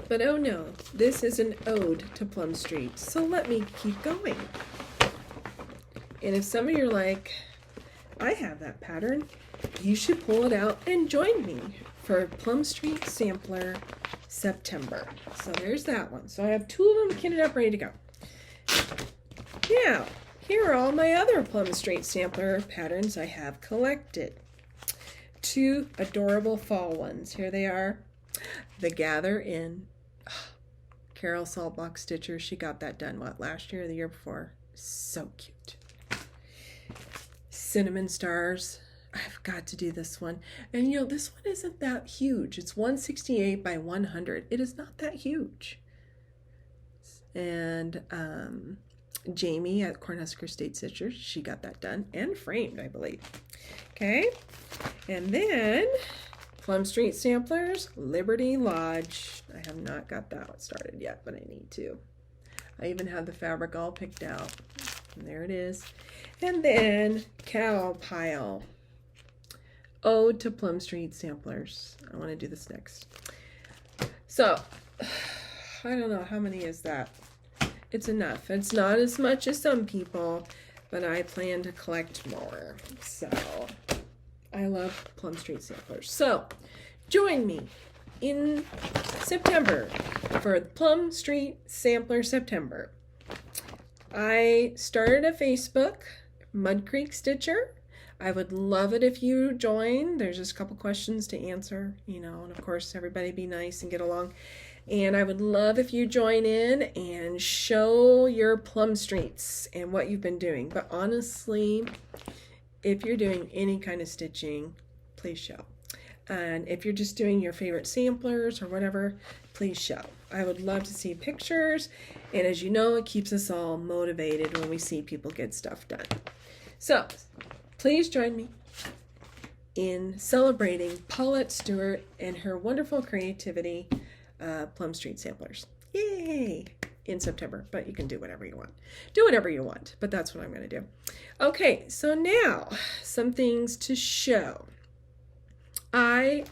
But oh no, this is an ode to Plum Street. So let me keep going. And if some of you are like, I have that pattern, you should pull it out and join me for Plum Street Sampler September. So there's that one. So I have 2 of them kitted up, ready to go. Now, here are all my other Plum Street Sampler patterns I have collected. 2 adorable fall ones. Here they are. The Gather In. Carol Saltbox Stitcher. She got that done, what, last year or the year before? So cute. Cinnamon Stars. I've got to do this one. And you know, this one isn't that huge. It's 168 by 100. It is not that huge. And Jamie at Cornhusker State Stitchers, she got that done and framed, I believe. Okay. And then Plum Street Samplers, Liberty Lodge. I have not got that one started yet, but I need to. I even have the fabric all picked out. And there it is. And then Cow Pile. Ode to Plum Street Samplers. I want to do this next. So, I don't know, how many is that? It's enough. It's not as much as some people, but I plan to collect more. So, I love Plum Street Samplers. So, join me in September for Plum Street Sampler September. I started a Facebook, Mudcreek Stitcher. I would love it if you join. There's just a couple questions to answer, you know, and of course everybody be nice and get along. And I would love if you join in and show your Plum Streets and what you've been doing. But honestly, if you're doing any kind of stitching, please show. And if you're just doing your favorite samplers or whatever, please show. I would love to see pictures. And as you know, it keeps us all motivated when we see people get stuff done. So please join me in celebrating Paulette Stewart and her wonderful creativity, Plum Street Samplers. Yay! In September, but you can do whatever you want. Do whatever you want, but that's what I'm going to do. Okay, so now some things to show. I'm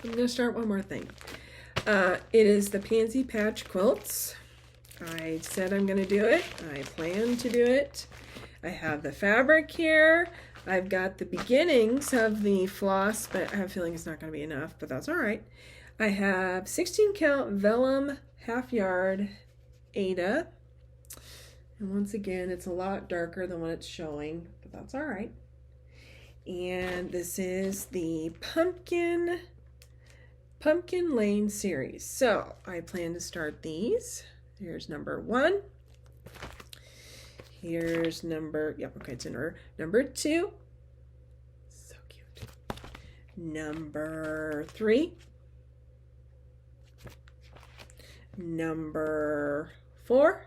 going to start one more thing. It is the Pansy Patch Quilts. I said I'm going to do it. I plan to do it. I have the fabric here. I've got the beginnings of the floss, but I have a feeling it's not going to be enough, but that's all right. I have 16 count vellum half yard Ada. And once again, it's a lot darker than what it's showing, but that's all right. And this is the Pumpkin Lane series. So I plan to start these. Here's number 1. Here's number, yep, okay, it's in order. Number 2. So cute. Number 3. number 4,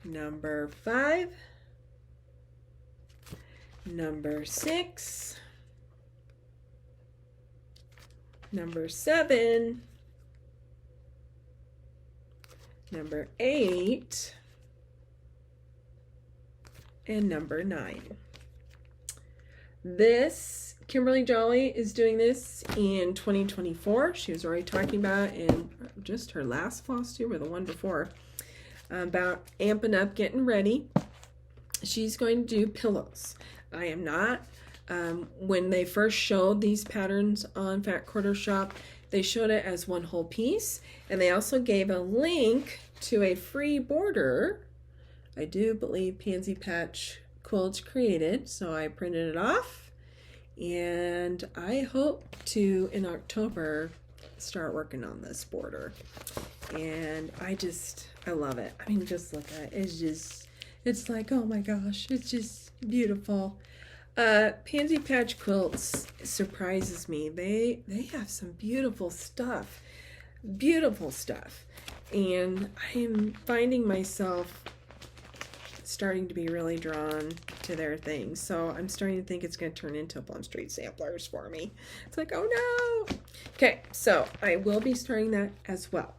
number 5, number 6, number 7, number 8, and number 9. This, Kimberly Jolly is doing this in 2024. She was already talking about it in just her last Flosstube or the one before about amping up, getting ready. She's going to do pillows. I am not. When they first showed these patterns on Fat Quarter Shop, they showed it as one whole piece, and they also gave a link to a free border. I do believe Pansy Patch Quilts created, so I printed it off, and I hope to in October start working on this border. And I love it. I mean, just look at it. It's like, oh my gosh, it's just beautiful. Pansy Patch Quilts surprises me. They have some beautiful stuff, and I am finding myself starting to be really drawn to their things. So I'm starting to think it's going to turn into Plum Street Samplers for me. It's like, oh no. Okay, so I will be starting that as well.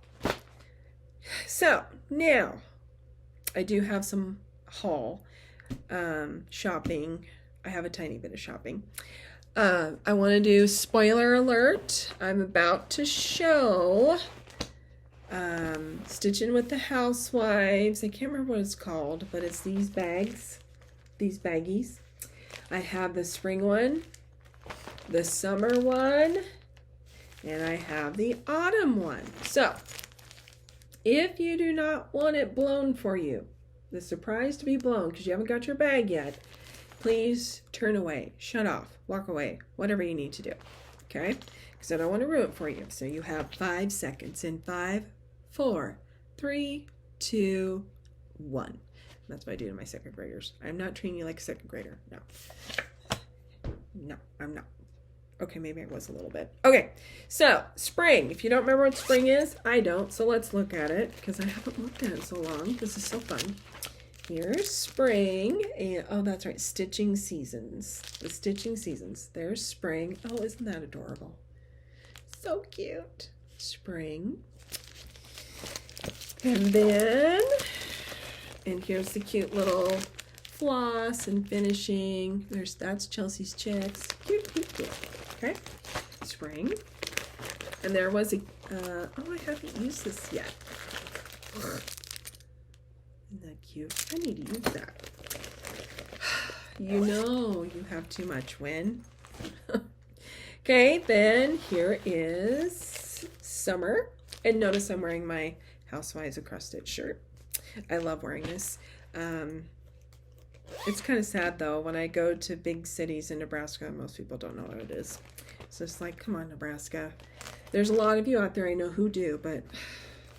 So now I do have some haul shopping. I have a tiny bit of shopping. I want to do spoiler alert. I'm about to show Stitching with the Housewives. I can't remember what it's called, but it's these bags, these baggies. I have the spring one, the summer one, and I have the autumn one. So if you do not want it blown for you, the surprise to be blown because you haven't got your bag yet, please turn away, shut off, walk away, whatever you need to do, okay? Because I don't want to ruin it for you. So you have 5 seconds in 5, 4, 3, 2, 1. That's what I do to my second graders. I'm not treating you like a second grader. No. No, I'm not. Okay, maybe I was a little bit. Okay, so spring. If you don't remember what spring is, I don't. So let's look at it because I haven't looked at it so long. This is so fun. Here's spring, and oh, that's right, stitching seasons. The stitching seasons. There's spring. Oh, isn't that adorable? So cute. Spring. And then, and here's the cute little floss and finishing. That's Chelsea's chicks. Cute, cute, cute. Okay, spring. And there was a, oh, I haven't used this yet. Isn't that cute? I need to use that. You know you have too much, Win. Okay, then here is summer. And notice I'm wearing my Housewives of Cross Stitch shirt. I love wearing this. It's kind of sad though, when I go to big cities in Nebraska, most people don't know what it is. So it's like, come on, Nebraska. There's a lot of you out there I know who do, but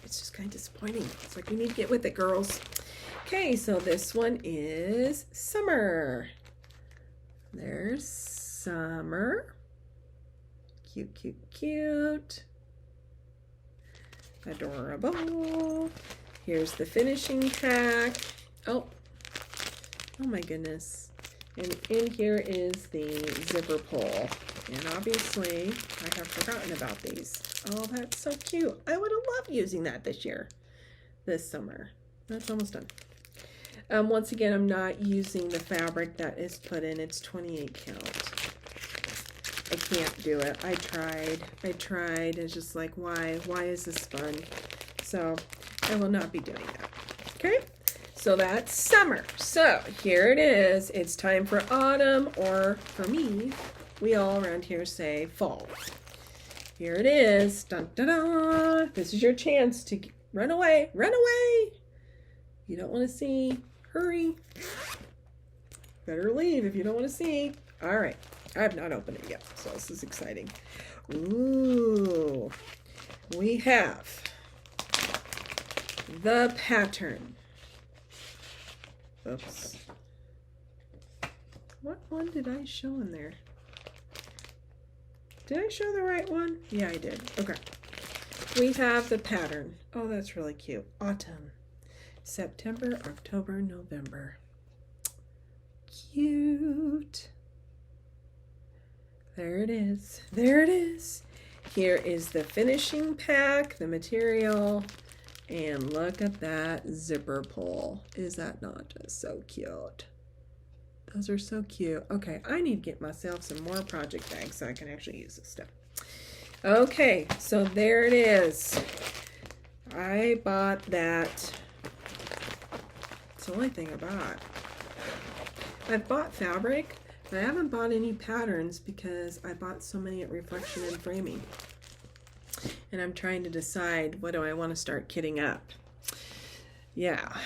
it's just kind of disappointing. It's like, we need to get with it, girls. Okay, so this one is summer. There's summer. Cute, cute, cute. Adorable. Here's the finishing tack. Oh my goodness. And in here is the zipper pull. And obviously, I have forgotten about these. Oh, that's so cute. I would have loved using that this summer. That's almost done. Once again, I'm not using the fabric that is put in. It's 28 count. I can't do it. I tried. It's just like, why? Why is this fun? So I will not be doing that. Okay? So that's summer. So here it is. It's time for autumn, or for me, we all around here say fall. Here it is. Dun, dun, dun. This is your chance to run away. Run away. You don't want to see. Hurry. Better leave if you don't want to see. All right. I have not opened it yet, so this is exciting. Ooh. We have the pattern. Oops. What one did I show in there? Did I show the right one? Yeah, I did. Okay. we have the pattern. Oh, that's really cute. Autumn, September, October, November. Cute. There it is. There it is. Here is the finishing pack, the material, and look at that zipper pull. Is that not just so cute? Those are so cute. Okay, I need to get myself some more project bags so I can actually use this stuff. Okay, so there it is. I bought that. It's the only thing I bought. I've bought fabric. I haven't bought any patterns because I bought so many at Reflection and Framing. And I'm trying to decide, what do I want to start kitting up? Yeah,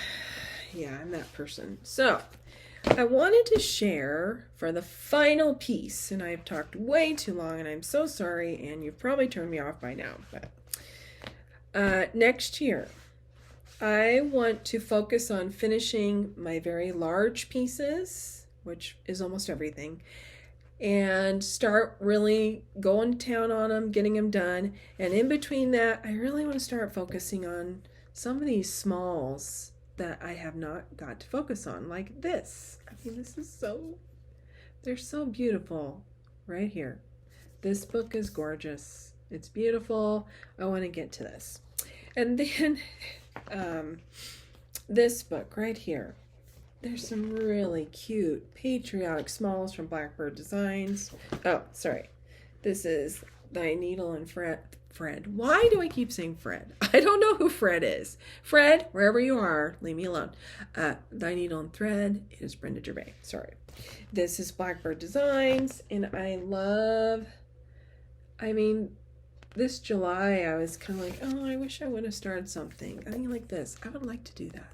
I'm that person. So I wanted to share for the final piece, and I've talked way too long, and I'm so sorry, and you've probably turned me off by now, but next year, I want to focus on finishing my very large pieces, which is almost everything, and start really going to town on them, getting them done. And in between that, I really want to start focusing on some of these smalls that I have not got to focus on, like this. I mean, this is they're so beautiful right here. This book is gorgeous. It's beautiful. I want to get to this. And then this book right here. There's some really cute patriotic smalls from Blackbird Designs. Oh, sorry. This is Thy Needle and Fred. Why do I keep saying Fred? I don't know who Fred is. Fred, wherever you are, leave me alone. Thy Needle and Thread is Brenda Gervais. Sorry. This is Blackbird Designs, and this July I was kind of like, oh, I wish I would have started something. I think like this. I would like to do that.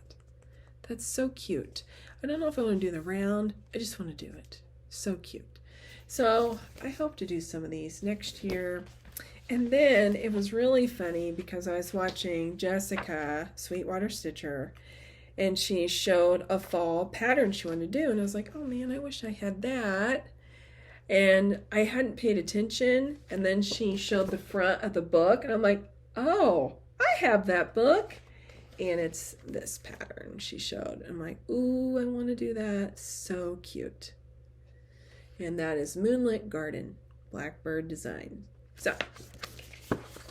That's so cute. I don't know if I want to do the round. I just want to do it. So cute. So I hope to do some of these next year. And then it was really funny because I was watching Jessica, Sweetwater Stitcher, and she showed a fall pattern she wanted to do. And I was like, oh man, I wish I had that. And I hadn't paid attention. And then she showed the front of the book. And I'm like, oh, I have that book. And it's this pattern she showed. I'm like, ooh, I want to do that. So cute. And that is Moonlit Garden, Blackbird Design. So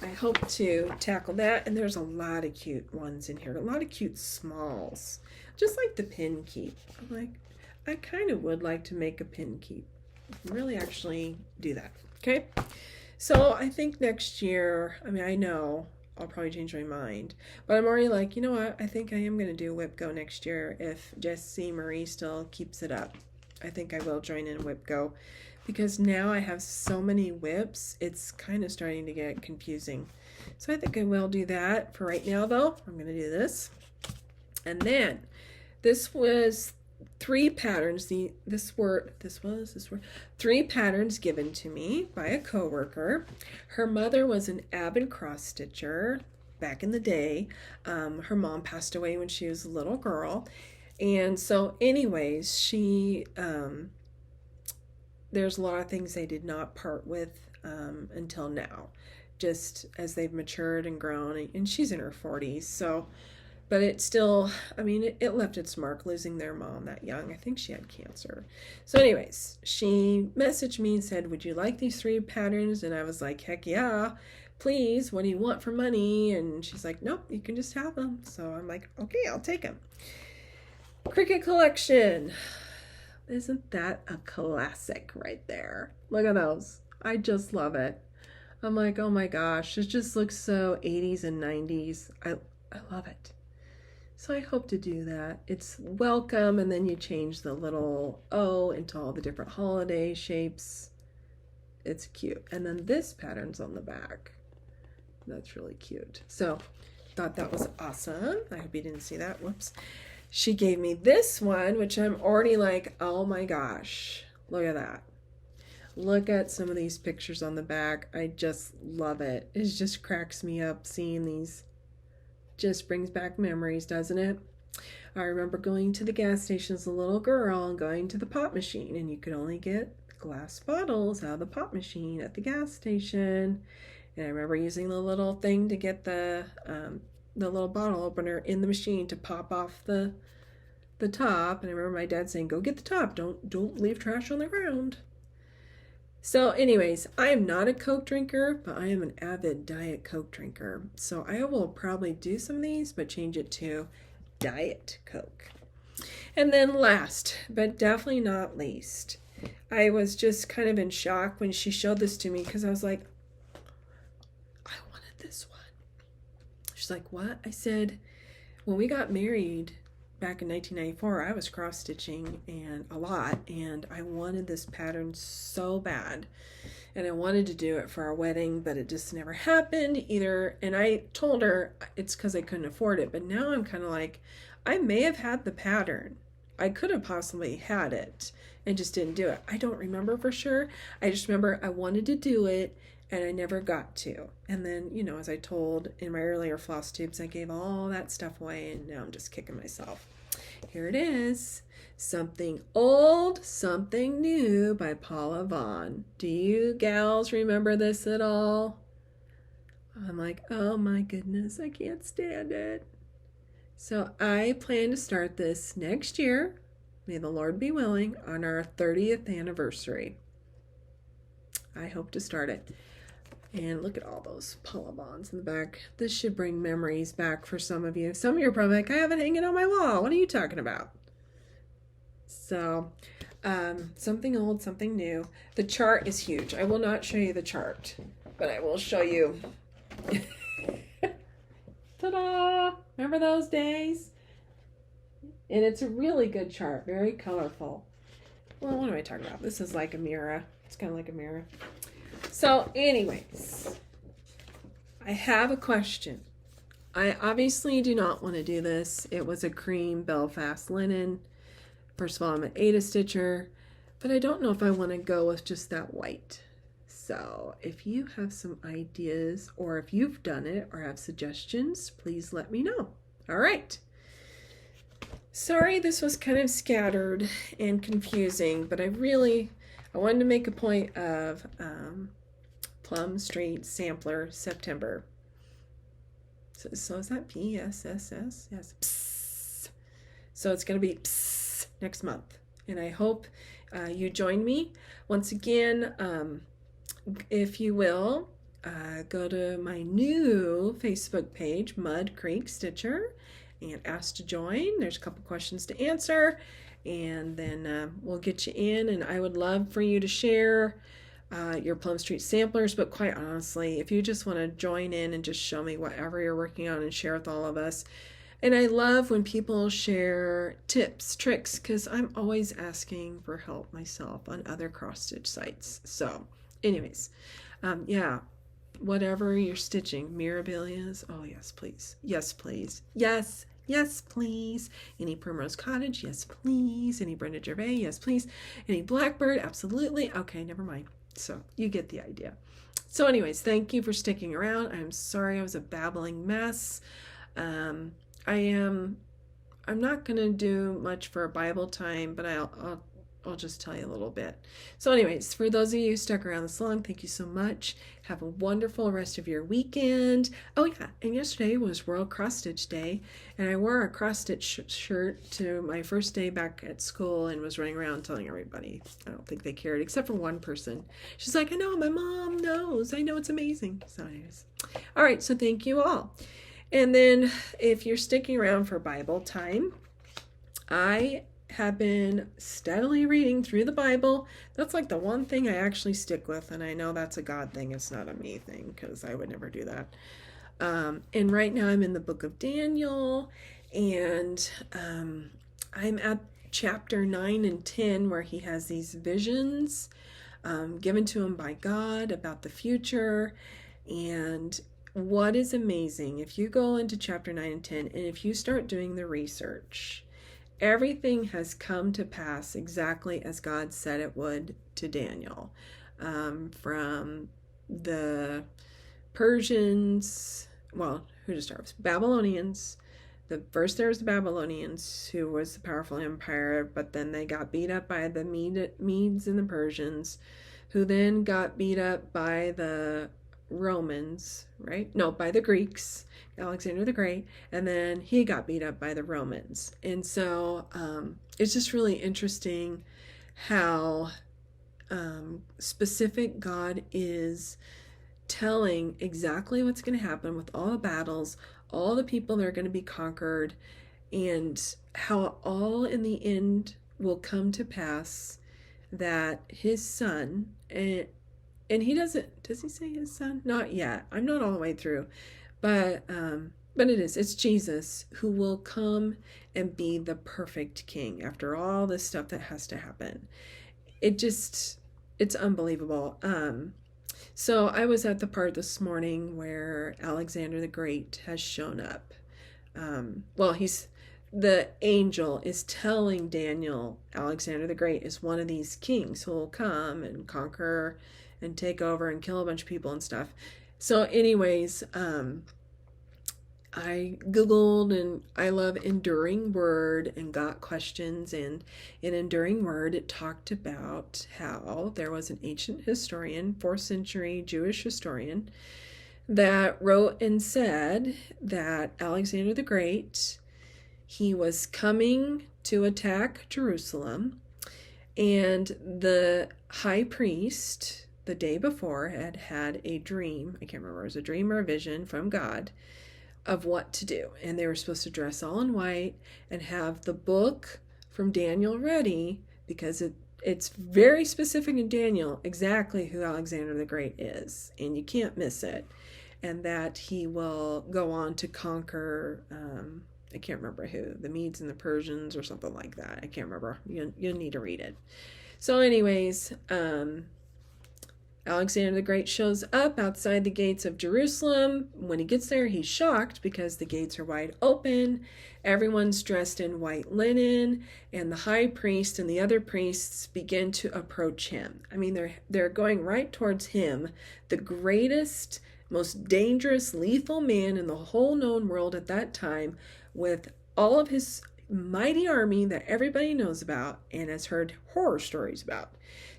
I hope to tackle that. And there's a lot of cute ones in here. A lot of cute smalls. Just like the pin keep. I'm like, I kind of would like to make a pin keep. Really actually do that. Okay. So I think next year, I know I'll probably change my mind, but I'm already like, you know what? I think I am going to do WIPGO next year if Jessie Marie still keeps it up. I think I will join in WIPGO because now I have so many WIPs. It's kind of starting to get confusing. So I think I will do that. For right now, though, I'm going to do this. And then this was 3 patterns. This were 3 patterns given to me by a coworker. Her mother was an avid cross stitcher back in the day. Her mom passed away when she was a little girl, and so anyways, she there's a lot of things they did not part with until now, just as they've matured and grown. And she's in her 40s, so. But it still, it left its mark losing their mom that young. I think she had cancer. So anyways, she messaged me and said, would you like these 3 patterns? And I was like, heck yeah, please. What do you want for money? And she's like, nope, you can just have them. So I'm like, okay, I'll take them. Cricket Collection. Isn't that a classic right there? Look at those. I just love it. I'm like, oh my gosh, it just looks so 80s and 90s. I love it. So I hope to do that. It's welcome, and then you change the little O into all the different holiday shapes. It's cute. And then this pattern's on the back. That's really cute. So thought that was awesome. I hope you didn't see that. Whoops. She gave me this one, which I'm already like, oh my gosh, look at that. Look at some of these pictures on the back. I just love it. It just cracks me up seeing these. Just brings back memories, doesn't it? I remember going to the gas station as a little girl and going to the pop machine, and you could only get glass bottles out of the pop machine at the gas station. And I remember using the little thing to get the little bottle opener in the machine to pop off the top. And I remember my dad saying, "Go get the top. Don't leave trash on the ground." So anyways, I am not a Coke drinker, but I am an avid Diet Coke drinker. So I will probably do some of these, but change it to Diet Coke. And then last, but definitely not least, I was just kind of in shock when she showed this to me, because I was like, I wanted this one. She's like, "What?" I said, when we got married back in 1994, I was cross-stitching and a lot, and I wanted this pattern so bad, and I wanted to do it for our wedding, but it just never happened either. And I told her it's because I couldn't afford it, but now I'm kind of like, I may have had the pattern. I could have possibly had it and just didn't do it. I don't remember for sure. I just remember I wanted to do it and I never got to. And then, you know, as I told in my earlier floss tubes, I gave all that stuff away, and now I'm just kicking myself. Here it is. Something Old, Something New by Paula Vaughn. Do you gals remember this at all? I'm like, oh my goodness, I can't stand it. So I plan to start this next year, may the Lord be willing, on our 30th anniversary. I hope to start it. And look at all those Paula Vaughns in the back. This should bring memories back for some of you. Some of you are probably like, I have it hanging on my wall. What are you talking about? So, Something Old, Something New. The chart is huge. I will not show you the chart, but I will show you. Ta-da! Remember those days? And it's a really good chart. Very colorful. Well, what am I talking about? This is like a mirror. It's kind of like a mirror. So anyways, I have a question. I obviously do not want to do this. It was a cream Belfast linen. First of all, I'm an Ada stitcher, but I don't know if I want to go with just that white. So if you have some ideas, or if you've done it or have suggestions, please let me know. All right. Sorry, this was kind of scattered and confusing, but I wanted to make a point of Plum Street Sampler September. So is that PSSS? Yes. Psst. So it's going to be psst next month. And I hope you join me. Once again, if you will, go to my new Facebook page, Mudcreek Stitcher, and ask to join. There's a couple questions to answer, and then we'll get you in. And I would love for you to share your Plum Street samplers, but quite honestly, if you just want to join in and just show me whatever you're working on and share with all of us. And I love when people share tips, tricks, because I'm always asking for help myself on other cross stitch sites. So anyways, yeah, whatever you're stitching, Mirabilias, oh yes please, yes please, yes please. Any Primrose Cottage, yes please. Any Brenda Gervais, yes please. Any Blackbird, absolutely. Okay, never mind. So you get the idea. So anyways, thank you for sticking around. I'm sorry I was a babbling mess. I'm not gonna do much for a Bible time, but I'll just tell you a little bit. So anyways, for those of you who stuck around this long, thank you so much. Have a wonderful rest of your weekend. Oh yeah, and yesterday was World Cross Stitch Day, and I wore a cross stitch shirt to my first day back at school and was running around telling everybody. I don't think they cared, except for one person. She's like, I know, my mom knows. I know it's amazing. So anyways, all right, so thank you all. And then if you're sticking around for Bible time, I have been steadily reading through the Bible. That's like the one thing I actually stick with, and I know that's a God thing. It's not a me thing, because I would never do that. And right now I'm in the book of Daniel, and I'm at chapter 9 and 10, where he has these visions given to him by God about the future. And what is amazing, if you go into chapter 9 and 10, and if you start doing the research, everything has come to pass exactly as God said it would to Daniel. From the Persians, well, who to start with? Babylonians. First there was the Babylonians, who was the powerful empire, but then they got beat up by the Medes and the Persians, who then got beat up by the Romans, right? No, by the Greeks, Alexander the Great, and then he got beat up by the Romans. And so it's just really interesting how specific God is telling exactly what's going to happen with all the battles, all the people that are going to be conquered, and how all in the end will come to pass, that his son, and he doesn't, does he say his son? Not yet. I'm not all the way through, but it's Jesus who will come and be the perfect king after all this stuff that has to happen. It's unbelievable. So I was at the part this morning where Alexander the Great has shown up. The angel is telling Daniel Alexander the Great is one of these kings who will come and conquer and take over and kill a bunch of people and stuff. So anyways, I Googled, and I love Enduring Word and got questions, and in Enduring Word it talked about how there was an ancient historian, 4th century Jewish historian, that wrote and said that Alexander the Great, he was coming to attack Jerusalem, and the high priest the day before had a dream. I can't remember, it was a dream or a vision from God of what to do. And they were supposed to dress all in white and have the book from Daniel ready, because it's very specific in Daniel exactly who Alexander the Great is, and you can't miss it. And that he will go on to conquer, I can't remember who, the Medes and the Persians or something like that. I can't remember. You'll need to read it. So anyways, Alexander the Great shows up outside the gates of Jerusalem. When he gets there, he's shocked because the gates are wide open. Everyone's dressed in white linen, and the high priest and the other priests begin to approach him. I mean, they're going right towards him, the greatest, most dangerous, lethal man in the whole known world at that time, with all of his mighty army that everybody knows about and has heard horror stories about.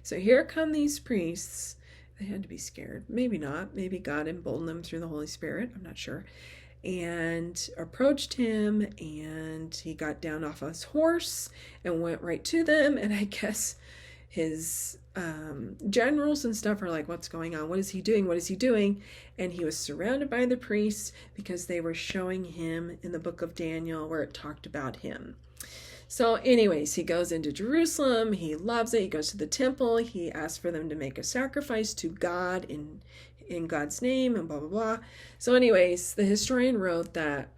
So here come these priests. They had to be scared. Maybe not. Maybe God emboldened them through the Holy Spirit. I'm not sure. And approached him, and he got down off his horse and went right to them. And I guess his generals and stuff are like, what's going on? What is he doing? What is he doing? And he was surrounded by the priests because they were showing him in the book of Daniel where it talked about him. So anyways, he goes into Jerusalem. He loves it. He goes to the temple. He asks for them to make a sacrifice to God in God's name, and blah, blah, blah. So anyways, the historian wrote that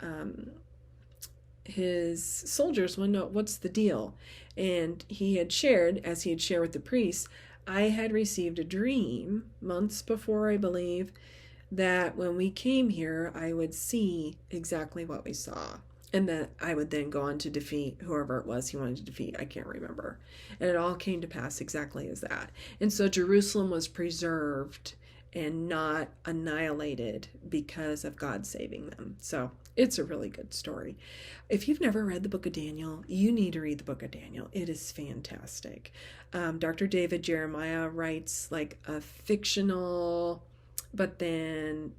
his soldiers want to know what's the deal. And he had shared, as he had shared with the priests, I had received a dream months before, I believe, that when we came here, I would see exactly what we saw. And that I would then go on to defeat whoever it was he wanted to defeat. I can't remember. And it all came to pass exactly as that. And so Jerusalem was preserved and not annihilated because of God saving them. So it's a really good story. If you've never read the book of Daniel, you need to read the book of Daniel. It is fantastic. Dr. David Jeremiah writes like a fictional, but then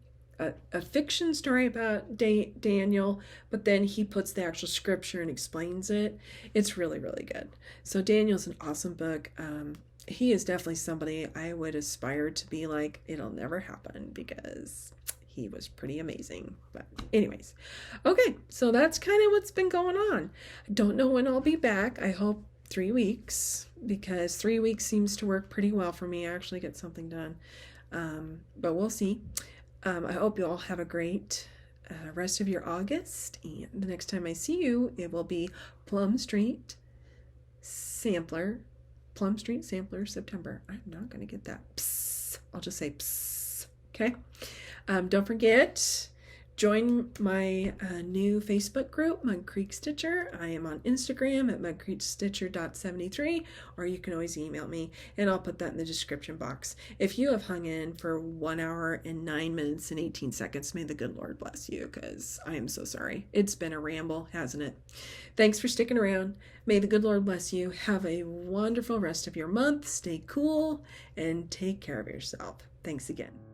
a fiction story about Daniel, but then he puts the actual scripture and explains it. It's really, really good. So Daniel's an awesome book. He is definitely somebody I would aspire to be like. It'll never happen because he was pretty amazing. But anyways, okay, so that's kind of what's been going on. I don't know when I'll be back. I hope 3 weeks, because 3 weeks seems to work pretty well for me. I actually get something done, but we'll see. I hope you all have a great rest of your August, and the next time I see you, it will be Plum Street Sampler September. I'm not going to get that. Psst. I'll just say psst. Okay. Don't forget, join my new Facebook group, Mudcreek Stitcher. I am on Instagram at mudcreekstitcher.73, or you can always email me, and I'll put that in the description box. If you have hung in for 1 hour and 9 minutes and 18 seconds, may the good Lord bless you, because I am so sorry. It's been a ramble, hasn't it? Thanks for sticking around. May the good Lord bless you. Have a wonderful rest of your month. Stay cool and take care of yourself. Thanks again.